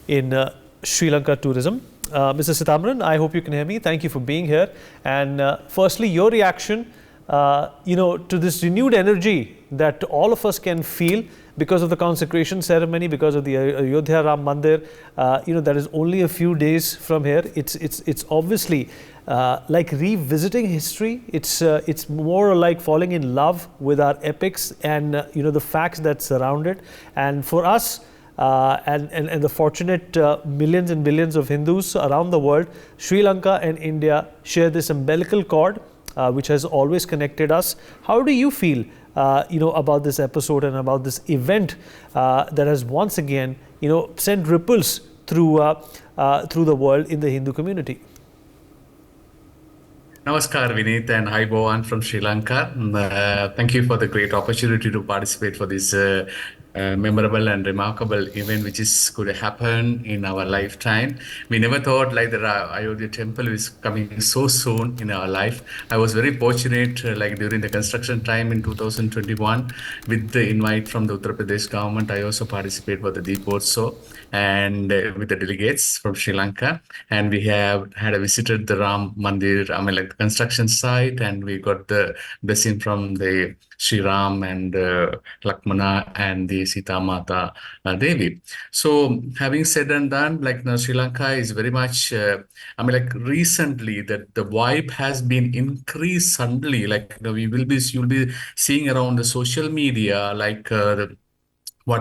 in Sri Lanka Tourism. Mr. Sitabran, I hope you can hear me. Thank you for being here. And firstly, your reaction, to this renewed energy that all of us can feel because of the consecration ceremony, because of the Ayodhya Ram Mandir. That is only a few days from here. It's obviously like revisiting history. It's more like falling in love with our epics and the facts that surround it. And for us, and the fortunate millions and billions of Hindus around the world, Sri Lanka and India share this umbilical cord, which has always connected us. How do you feel, about this episode and about this event that has once again, sent ripples through the world in the Hindu community? Namaskar, Vineet, and hi, Bohan from Sri Lanka. Thank you for the great opportunity to participate for this memorable and remarkable event which is going to happen in our lifetime. We never thought like the Ayodhya temple is coming so soon in our life. I was very fortunate during the construction time in 2021 with the invite from the Uttar Pradesh government. I also participated for the Deepotso and with the delegates from Sri Lanka, and we have visited the Ram Mandir, the construction site, and we got the blessing from the Sri Ram and Lakmana and the Sita Mata Devi. So having said and done, Sri Lanka is very much, recently that the vibe has been increased suddenly. You'll be seeing around the social media,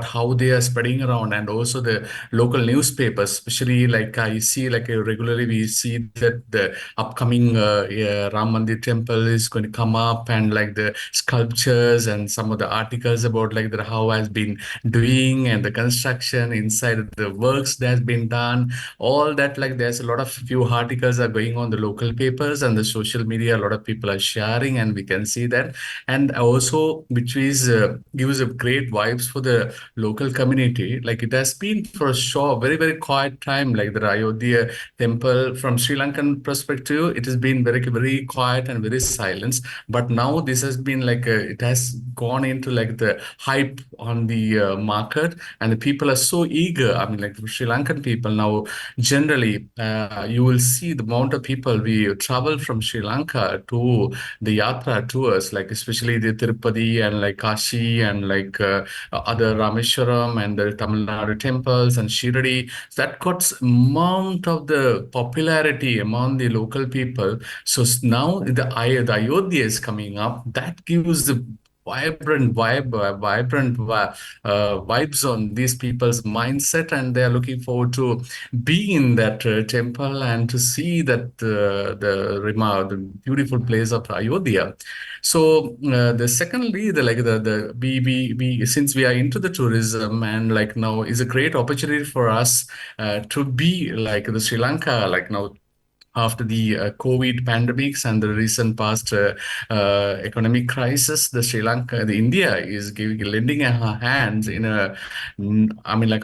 how they are spreading around, and also the local newspapers, especially I see regularly we see that the upcoming Ram Mandir temple is going to come up, and the sculptures and some of the articles about how has been doing and the construction inside the works that has been done, all that there's a lot of few articles are going on the local papers and the social media. A lot of people are sharing, and we can see that, and also which is gives a great vibes for the local community. It has been for sure very, very quiet time, the Ayodhya temple from Sri Lankan perspective. It has been very, very quiet and very silent. But now this has been it has gone into the hype on the market, and the people are so eager. The Sri Lankan people now generally, you will see the amount of people we travel from Sri Lanka to the Yatra tours, especially the Tirupati and Kashi and other Rameshwaram and the Tamil Nadu temples and Shirdi. That got amount of the popularity among the local people. So now the Ayodhya is coming up. That gives the vibrant vibes on these people's mindset, and they are looking forward to be in that temple and to see that the beautiful place of Ayodhya. So the secondly, we since we are into the tourism, and now is a great opportunity for us to be the Sri Lanka now after the COVID pandemics and the recent past economic crisis. The Sri Lanka, the India is lending her hands in a, unbelievable,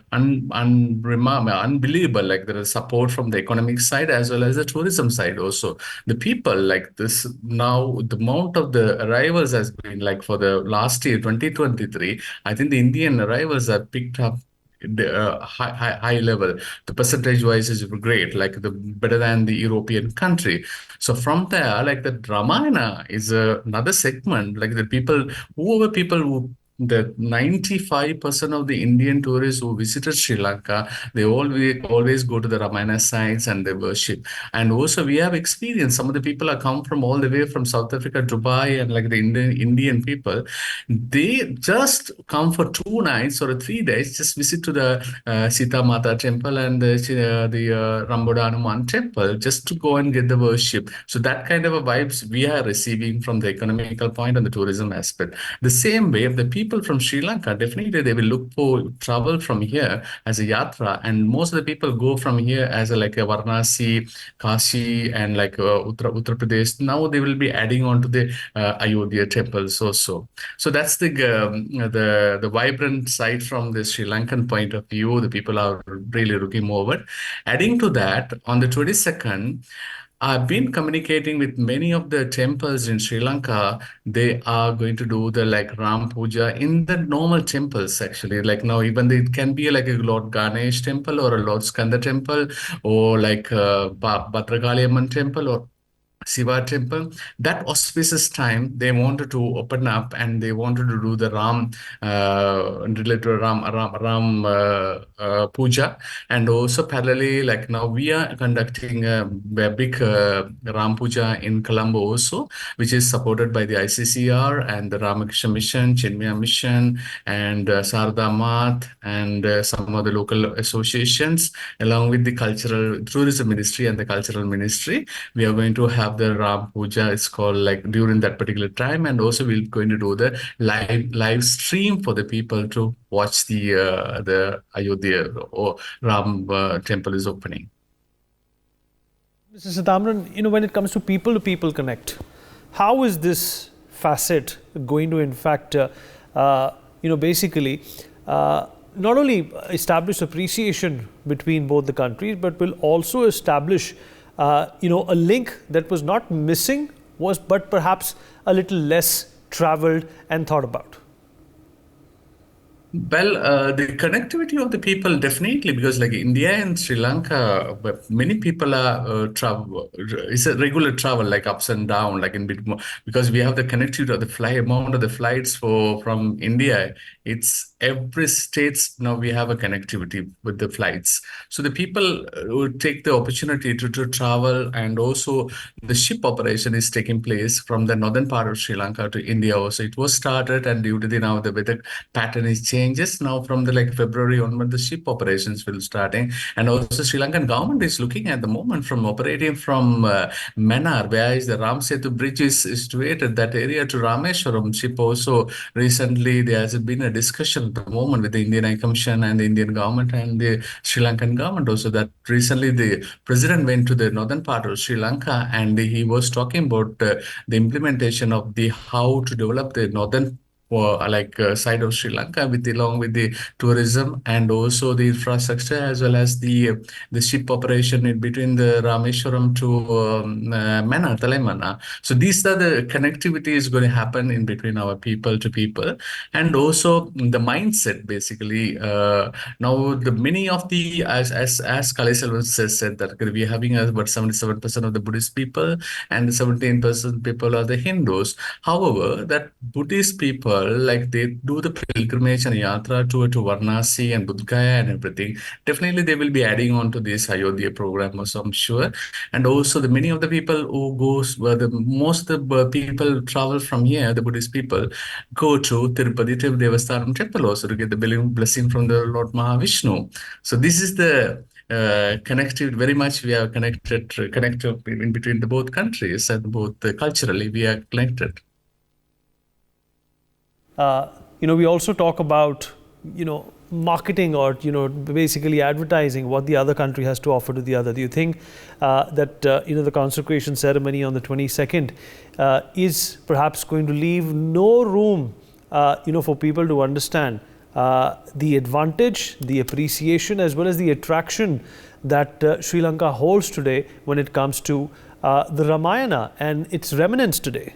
there is support from the economic side as well as the tourism side also. The people this now, the amount of the arrivals has been for the last year, 2023, I think the Indian arrivals have picked up the high level. The percentage wise is great, the better than the European country. So from there, the Ramayana is another segment, the people, whoever people who the 95% of the Indian tourists who visited Sri Lanka, they always go to the Ramayana sites and they worship. And also we have experienced some of the people are come from all the way from South Africa, Dubai, and like the Indian people, they just come for 2 nights or 3 days, just visit to the Sita Mata temple and the Ramboda Hanuman temple just to go and get the worship. So that kind of a vibes we are receiving from the economical point and the tourism aspect. The same way, the people from Sri Lanka, definitely they will look for travel from here as a yatra, and most of the people go from here as like a Varanasi, Kashi, and like Uttar Pradesh. Now they will be adding on to the Ayodhya temples also. So that's the vibrant side from the Sri Lankan point of view. The people are really looking forward. Adding to that, on the 22nd, I've been communicating with many of the temples in Sri Lanka. They are going to do the like Ram Puja in the normal temples actually. Like now, even it can be like a Lord Ganesh temple or a Lord Skanda temple or like Bhadragali Amman temple or Shiva temple. That auspicious time, they wanted to open up and they wanted to do the related to Ram Puja. And also parallelly, like now we are conducting a big Ram Puja in Colombo also, which is supported by the ICCR and the Ramakrishna Mission, Chinmaya Mission, and Sarada Math, and some other local associations, along with the cultural tourism ministry and the cultural ministry. We are going to have the Ram Puja. It's called like during that particular time, and also we're going to do the live stream for the people to watch the Ayodhya or Ram temple is opening. Mr. Sitamran, when it comes to people connect, how is this facet going to in fact, basically not only establish appreciation between both the countries, but will also establish a link that was not missing, but perhaps a little less traveled and thought about? Well, the connectivity of the people definitely, because like India and Sri Lanka, many people are travel. It's a regular travel, like ups and down, like in between, because we have the connectivity of the amount of the flights from India. It's every states now we have a connectivity with the flights. So the people would take the opportunity to travel, and also the ship operation is taking place from the northern part of Sri Lanka to India. Also, it was started, and due to now the weather pattern is changing. Now from the like February onward, the ship operations will starting, and also Sri Lankan government is looking at the moment from operating from Mannar, where is the Ram Setu bridge is situated, that area to Rameshwaram ship. Also recently there has been a discussion at the moment with the Indian High Commission and the Indian government and the Sri Lankan government also, that recently the president went to the northern part of Sri Lanka and he was talking about the implementation of the how to develop the northern side of Sri Lanka along with the tourism and also the infrastructure, as well as the ship operation in between the Rameshwaram to Mannar, Telemana. So these are the connectivity is going to happen in between our people to people, and also the mindset basically. Now the many of the as Kalai Selvan said that we are having about 77% of the Buddhist people and 17% people are the Hindus. However, that Buddhist people, like they do the pilgrimage and yatra to Varanasi and Bodh Gaya and everything, definitely they will be adding on to this Ayodhya program also, I'm sure. And also the many of the people who goes, most of the people travel from here, the Buddhist people go to Tirupati Devasthanam temple also to get the blessing from the Lord Mahavishnu. So this is the connected, very much we are connected in between the both countries, and both culturally we are connected. We also talk about, marketing or, basically advertising what the other country has to offer to the other. Do you think that, the consecration ceremony on the 22nd is perhaps going to leave no room, for people to understand the advantage, the appreciation, as well as the attraction that Sri Lanka holds today when it comes to the Ramayana and its remnants today?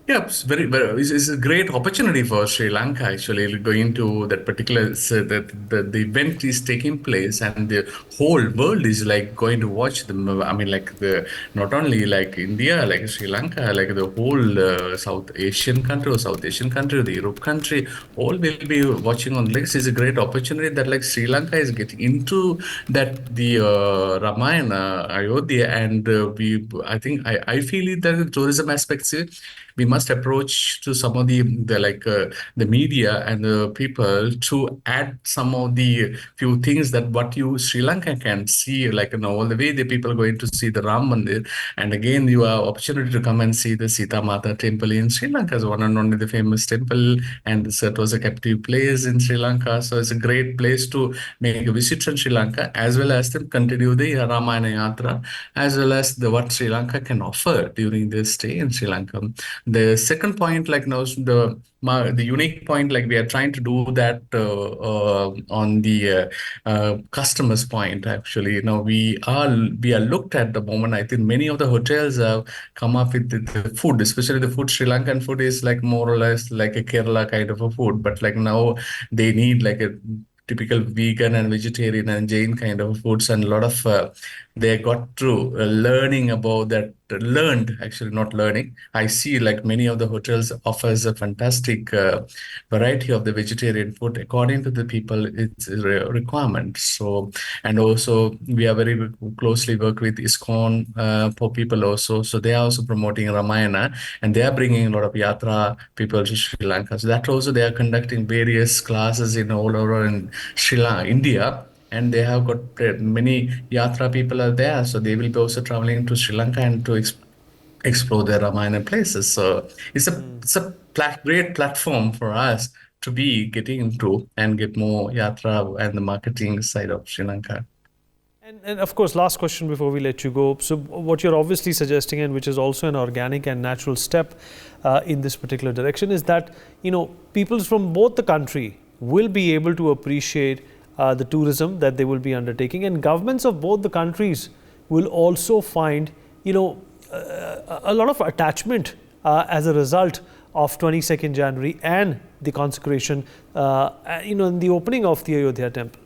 Yeah, it's a great opportunity for Sri Lanka actually going to that particular so that the event is taking place and the whole world is like going to watch them. I mean, like the not only like India, like Sri Lanka, like the whole South Asian country or South Asian country, the Europe country, all will be watching on this. Is a great opportunity that like Sri Lanka is getting into that the Ramayana, Ayodhya, and I think I feel it that the tourism aspects. We must approach to some of the media and the people to add some of the few things that what you Sri Lanka can see, like all the way the people going to see the Ram Mandir, and again you have opportunity to come and see the Sita Mata temple in Sri Lanka, is one and only the famous temple, and it was a captive place in Sri Lanka, so it's a great place to make a visit in Sri Lanka, as well as to continue the Ramayana Yatra, as well as the what Sri Lanka can offer during their stay in Sri Lanka. The second point, like now, the unique point, like we are trying to do that on the customers point. Actually, we are looked at the moment. I think many of the hotels have come up with the food, especially the food. Sri Lankan food is like more or less like a Kerala kind of a food, but like now they need like a typical vegan and vegetarian and Jain kind of foods, and a lot of they got through learning about that. Learned actually, not learning. I see like many of the hotels offers a fantastic variety of the vegetarian food according to the people its requirement. So, and also we are very closely work with ISKCON for people also. So they are also promoting Ramayana, and they are bringing a lot of yatra people to Sri Lanka. So that also they are conducting various classes in all over in Sri Lanka, India, and they have got many yatra people are there, so they will be also traveling to Sri Lanka and to explore the Ramayana places. So it's a great platform for us to be getting into and get more yatra and the marketing side of Sri Lanka. And of course, last question before we let you go. So, what you're obviously suggesting, and which is also an organic and natural step in this particular direction, is that peoples from both the country will be able to appreciate the tourism that they will be undertaking, and governments of both the countries will also find a lot of attachment as a result of 22nd January and the consecration, in the opening of the Ayodhya temple.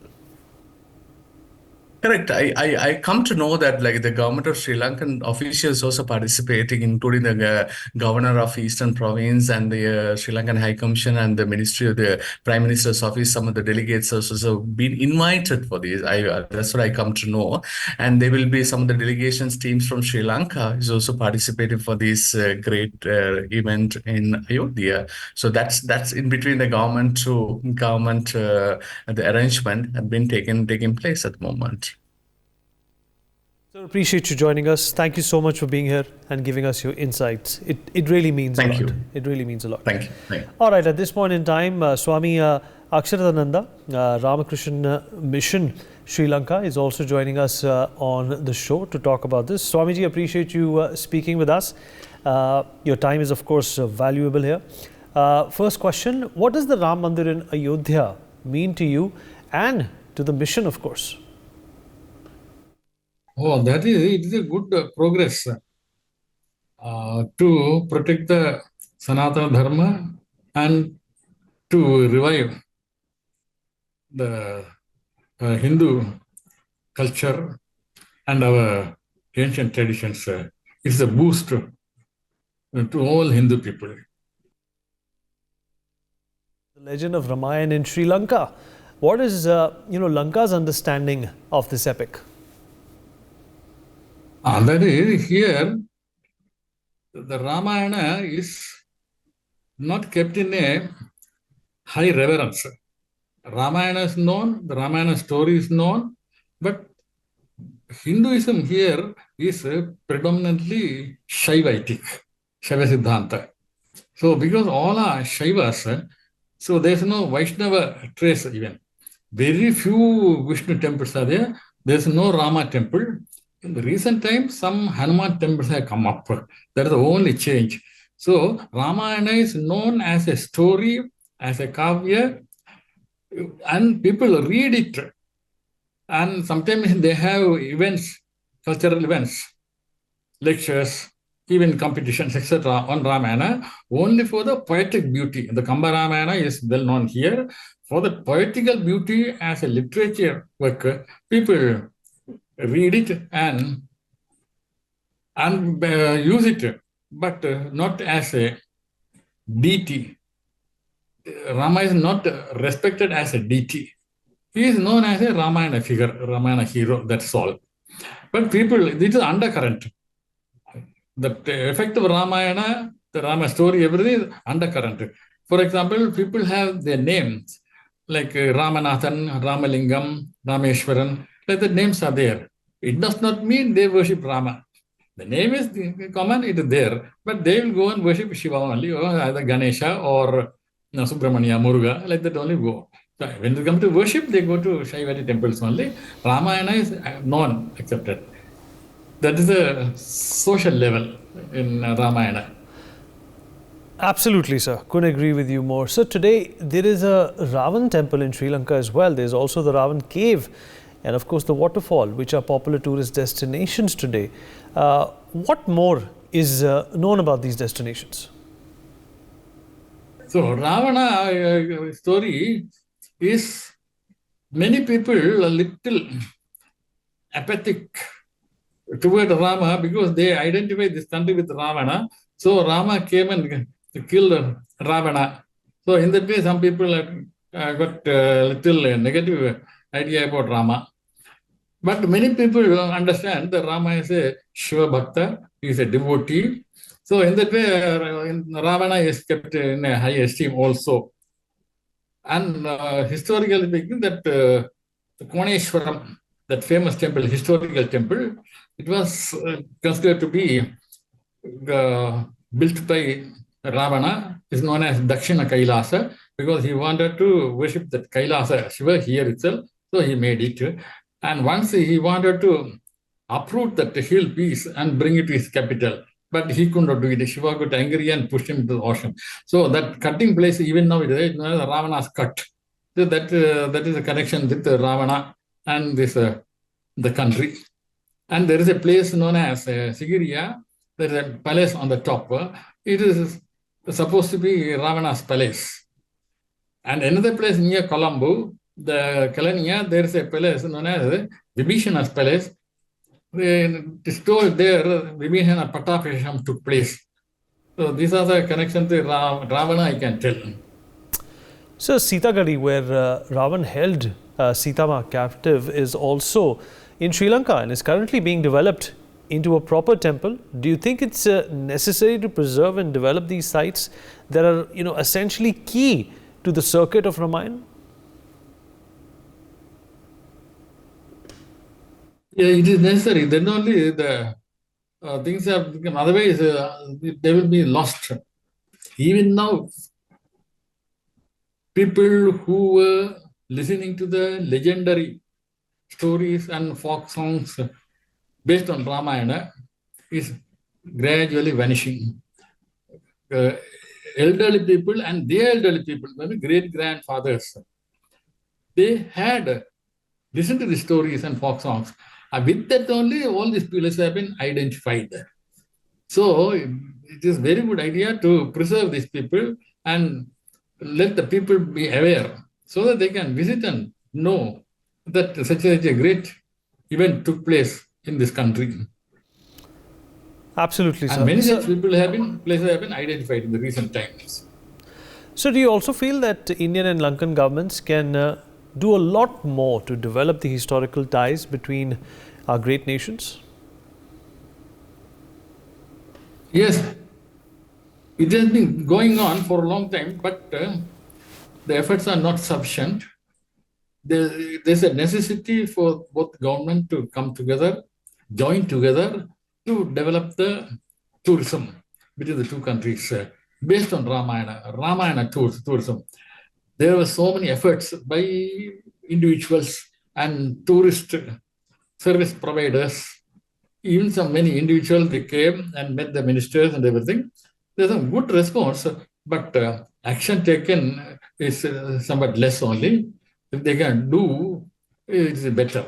Correct. I come to know that like the government of Sri Lankan officials also participating, including the governor of Eastern Province and the Sri Lankan High Commission and the Ministry of the Prime Minister's office. Some of the delegates also been invited for this. That's what I come to know, and there will be some of the delegations teams from Sri Lanka is also participating for this great event in Ayodhya. So that's in between the government to government the arrangement have been taking place at the moment. So appreciate you joining us. Thank you so much for being here and giving us your insights. It really means a lot. Thank you. It really means a lot. Thank you. All right, at this point in time, Swami Aksharatananda, Ramakrishna Mission Sri Lanka, is also joining us on the show to talk about this. Swamiji, appreciate you speaking with us. Your time is, of course, valuable here. First question, what does the Ram Mandir in Ayodhya mean to you and to the mission, of course? Oh, it is a good progress to protect the Sanatana Dharma and to revive the Hindu culture and our ancient traditions. It's a boost to all Hindu people. The legend of Ramayana in Sri Lanka. What is Lanka's understanding of this epic? That is, here the Ramayana is not kept in a high reverence. Ramayana is known, the Ramayana story is known, but Hinduism here is predominantly Shaivaitic, Shaiva Siddhanta. So because all are Shaivas, so there's no Vaishnava trace even. Very few Vishnu temples are there. There's no Rama temple. In the recent times, some Hanuman temples have come up. That is the only change. So Ramayana is known as a story, as a kavya, and people read it. And sometimes they have events, cultural events, lectures, even competitions, etc., on Ramayana, only for the poetic beauty. The Kamba Ramayana is well known here. For the poetical beauty as a literature work, people read it and use it, but not as a deity. Rama is not respected as a deity. He is known as a Ramayana figure, Ramayana hero, that's all. But people, this is undercurrent. The effect of Ramayana, the Rama story, everything is undercurrent. For example, people have their names like Ramanathan, Ramalingam, Rameshwaran, like the names are there. It does not mean they worship Rama. The name is common, it is there, but they will go and worship Shiva only, or either Ganesha or Subramania, Muruga, like that only go. So when they come to worship, they go to Shaivati temples only. Ramayana is non-accepted. That is the social level in Ramayana. Absolutely, sir. Couldn't agree with you more. So today there is a Ravan temple in Sri Lanka as well. There's also the Ravan cave and of course the waterfall, which are popular tourist destinations today. What more is known about these destinations? So Ravana story is many people a little apathic toward Rama because they identify this country with Ravana. So Rama came and killed Ravana. So in that way, some people have got a little negative idea about Rama. But many people understand that Rama is a Shiva Bhakta, he is a devotee. So in that way, Ravana is kept in a high esteem also. And historically speaking, that Koneshwaram, that famous temple, historical temple, it was considered to be built by Ravana, is known as Dakshina Kailasa, because he wanted to worship that Kailasa Shiva here itself, so he made it. And once he wanted to uproot that hill piece and bring it to his capital, but he could not do it. Shiva got angry and pushed him to the ocean. So that cutting place, even now, it is known as Ravana's cut. So that is a connection with Ravana and this the country. And there is a place known as Sigiriya. There is a palace on the top. It is supposed to be Ravana's palace. And another place near Colombo, the Kalaniya, there is a palace known as Vibhishana's palace. It is told there Vibhishana Patapisham took place. So these are the connections to Ravana I can tell. So Sitagadi, where Ravan held Sita captive, is also in Sri Lanka and is currently being developed into a proper temple. Do you think it's necessary to preserve and develop these sites that are, essentially key to the circuit of Ramayana? Yeah, it is necessary. Then only the things have become, otherwise they will be lost. Even now, people who were listening to the legendary stories and folk songs based on Ramayana is gradually vanishing. Elderly people and their elderly people, maybe great-grandfathers, they had listened to the stories and folk songs. With that only, all these pillars have been identified. So it is very good idea to preserve these people and let the people be aware so that they can visit and know that such a great event took place in this country. Absolutely, sir. And many such places have been identified in the recent times. So do you also feel that Indian and Lankan governments can do a lot more to develop the historical ties between our great nations? Yes, it has been going on for a long time, but the efforts are not sufficient. There's a necessity for both government to come together, join together to develop the tourism between the two countries based on Ramayana tourism. There were so many efforts by individuals and tourist service providers. Even many individuals, they came and met the ministers and everything. There's a good response, but action taken is somewhat less only. If they can do, it's better.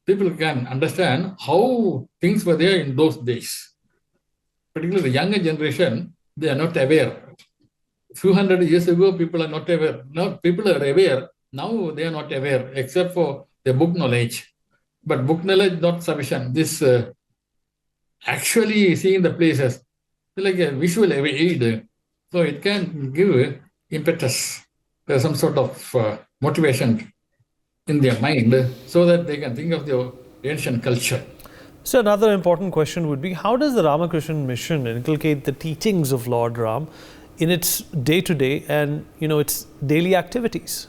People can understand how things were there in those days. particularly the younger generation, they are not aware. A few hundred years ago, people are not aware. Now people are aware. Now they are not aware, except for the book knowledge. But book knowledge not sufficient. This actually seeing the places like a visual aid, so it can give impetus, some sort of motivation in their mind, so that they can think of their ancient culture. So another important question would be, how does the Ramakrishna mission inculcate the teachings of Lord Ram in its day-to-day and its daily activities?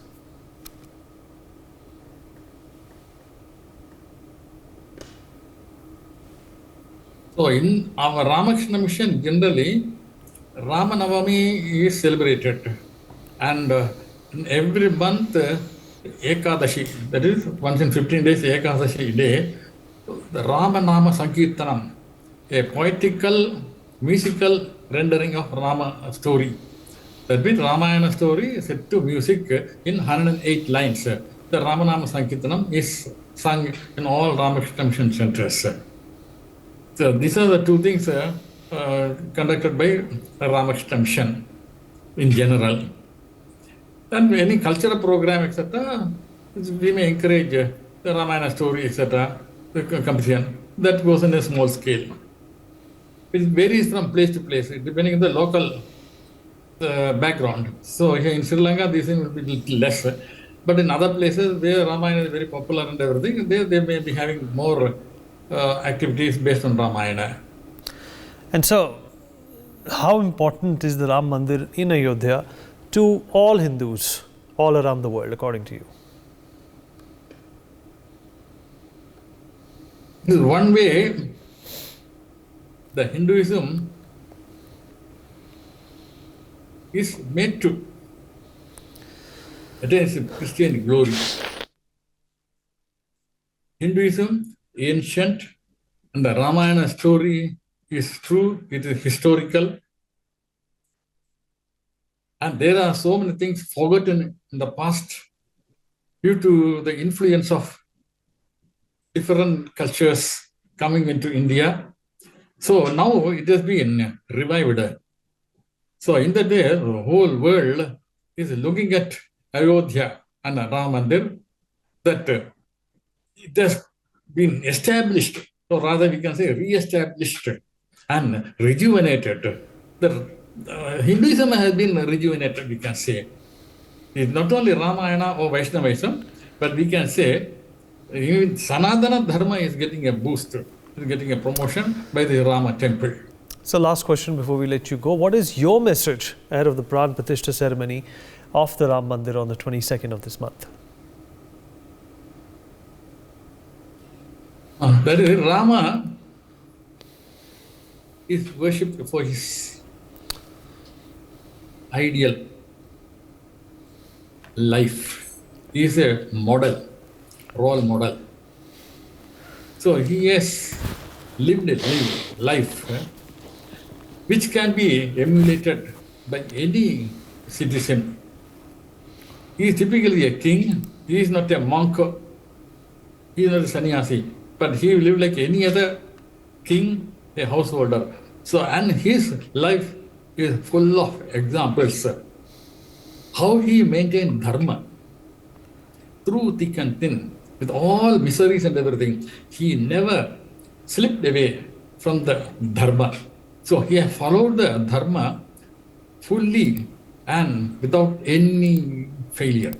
So in our Ramakrishna mission, generally, Ramanavami is celebrated. And in every month, Ekadashi, that is once in 15 days, Ekadashi day, the Ramanama Sankirtanam, a poetical, musical rendering of Rama story. That means Ramayana story is set to music in 108 lines. The Ramanama Sankirtanam is sung in all Ramakrishna mission centers. So these are the two things conducted by Ramakrishna mission in general. And any cultural program, etc., we may encourage the Ramayana story, etc., the competition. That goes in a small scale. It varies from place to place, depending on the local background. So here in Sri Lanka, this thing will be a little less. But in other places where Ramayana is very popular and everything, they may be having more activities based on Ramayana. And so, how important is the Ram Mandir in Ayodhya to all Hindus all around the world, according to you? This is one way the Hinduism is made to attain Christian glory. Hinduism, ancient, and the Ramayana story is true, it is historical. And there are so many things forgotten in the past due to the influence of different cultures coming into India. So now it has been revived. So in that way, the whole world is looking at Ayodhya and Ram Mandir, that it has been established, or rather we can say re-established and rejuvenated. The Hinduism has been rejuvenated, we can say. It's not only Ramayana or Vaishnavism, but we can say even Sanatana Dharma is getting a boost, is getting a promotion by the Rama temple. So last question before we let you go. What is your message ahead of the Pran Pratishtha ceremony of the Ram Mandir on the 22nd of this month? That is, Rama is worshipped for his ideal life. He is a model, role model. So he has lived a life which can be emulated by any citizen. He is typically a king. He is not a monk. He is not a sannyasi. But he lived like any other king, a householder. So, and his life is full of examples. How he maintained dharma through thick and thin, with all miseries and everything. He never slipped away from the dharma. So he has followed the dharma fully and without any failure.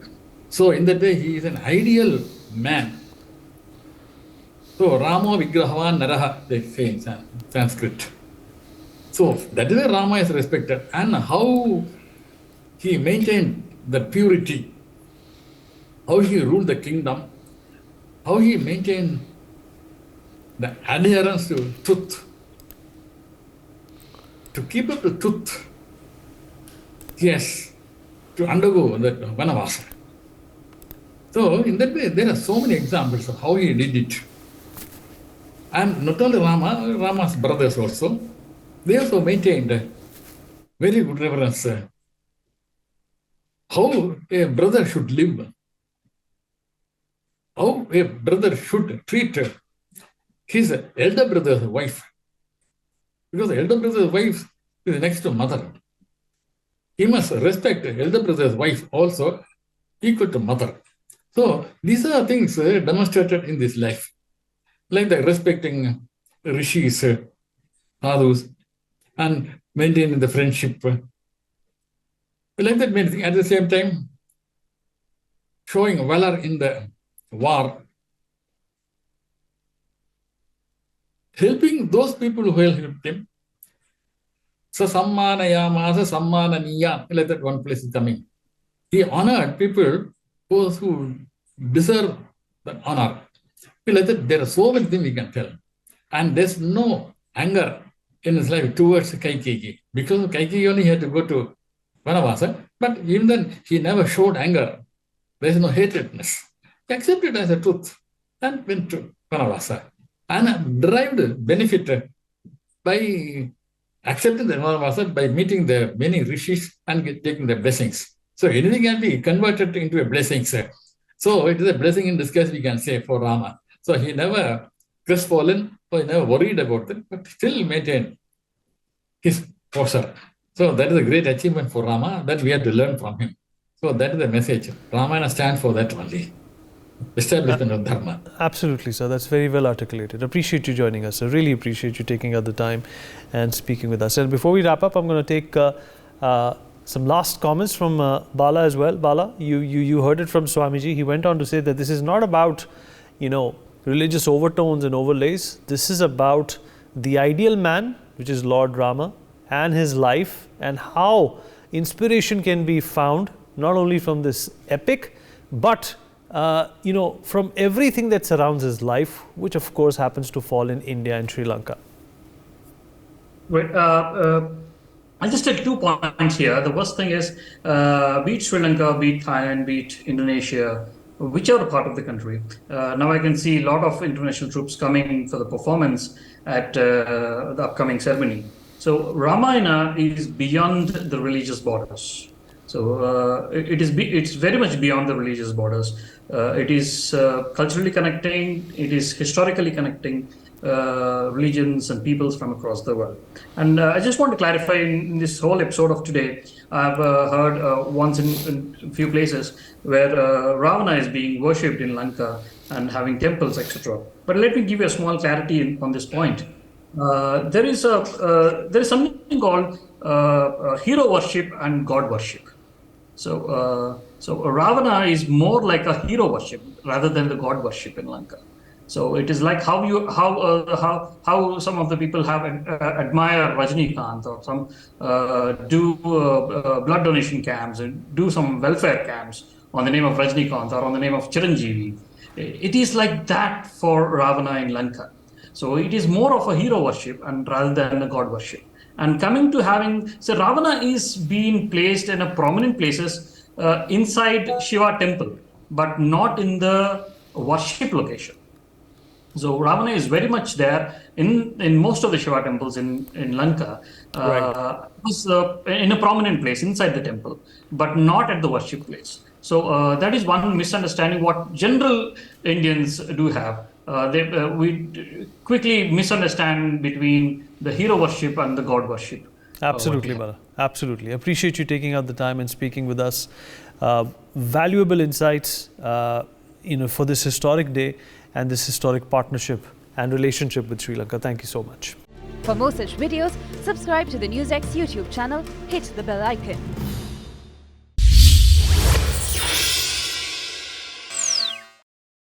So in that way, he is an ideal man. So Rama Vigrahavan Naraha, they say in Sanskrit. So that is why Rama is respected. And how he maintained the purity, how he ruled the kingdom, how he maintained the adherence to truth. To keep up the truth, he has to undergo that vanavasa. So in that way, there are so many examples of how he did it. And not only Rama, Rama's brothers also, they also maintained very good reverence. How a brother should live, how a brother should treat his elder brother's wife. because the elder brother's wife is next to mother. He must respect the elder brother's wife also equal to mother. So these are things demonstrated in this life, like the respecting rishis, sadhus, and maintaining the friendship. Like that many things. At the same time, showing valor in the war, helping those people who helped him. So sammanayamasa sammananiya, like that one place is coming. He honored people, those who deserve that honor. Like that, there are so many things we can tell. And there's no anger in his life towards Kaikeyi. Because Kaikeyi only had to go to Vanavasa, but even then he never showed anger. There is no hatredness. He accepted it as a truth and went to Vanavasa and derived benefit by accepting the Vanavasa, by meeting the many rishis and taking the blessings. So anything can be converted into a blessing. So it is a blessing in disguise, we can say, for Rama. So he never crestfallen, so he never worried about it, but still maintained his posture. So that is a great achievement for Rama that we have to learn from him. So that is the message. Ramayana stands for that only. Establishment of Dharma. Absolutely, sir. That's very well articulated. Appreciate you joining us, sir. Really appreciate you taking out the time and speaking with us. And before we wrap up, I'm going to take some last comments from Bala as well. Bala, you heard it from Swamiji. He went on to say that this is not about, religious overtones and overlays. This is about the ideal man, which is Lord Rama, and his life, and how inspiration can be found not only from this epic, but from everything that surrounds his life, which of course happens to fall in India and Sri Lanka. Wait, I'll just take 2 points here. The first thing is, be it Sri Lanka, be it Thailand, be it Indonesia, whichever part of the country. Now I can see a lot of international troops coming for the performance at the upcoming ceremony. So Ramayana is beyond the religious borders. So it's very much beyond the religious borders. It is culturally connecting, it is historically connecting religions and peoples from across the world. And I just want to clarify in this whole episode of today, I've heard once in a few places where Ravana is being worshipped in Lanka and having temples, etc. But let me give you a small clarity on this point. There is something called hero worship and God worship. So Ravana is more like a hero worship rather than the God worship in Lanka. So it is like how some of the people have admire Rajnikant, or some do blood donation camps and do some welfare camps on the name of Rajnikant or on the name of Chiranjeevi. It is like that for Ravana in Lanka. So it is more of a hero worship and rather than a God worship. And coming to having, so Ravana is being placed in a prominent places inside Shiva temple, but not in the worship location. So Ravana is very much there in most of the Shiva temples in Lanka, in a prominent place inside the temple, but not at the worship place. So that is one misunderstanding what general Indians do have. We quickly misunderstand between the hero worship and the God worship. Absolutely, Bala. Absolutely. Appreciate you taking out the time and speaking with us. Valuable insights, for this historic day and this historic partnership and relationship with Sri Lanka. Thank you so much. For more such videos, subscribe to the NewsX YouTube channel, hit the bell icon.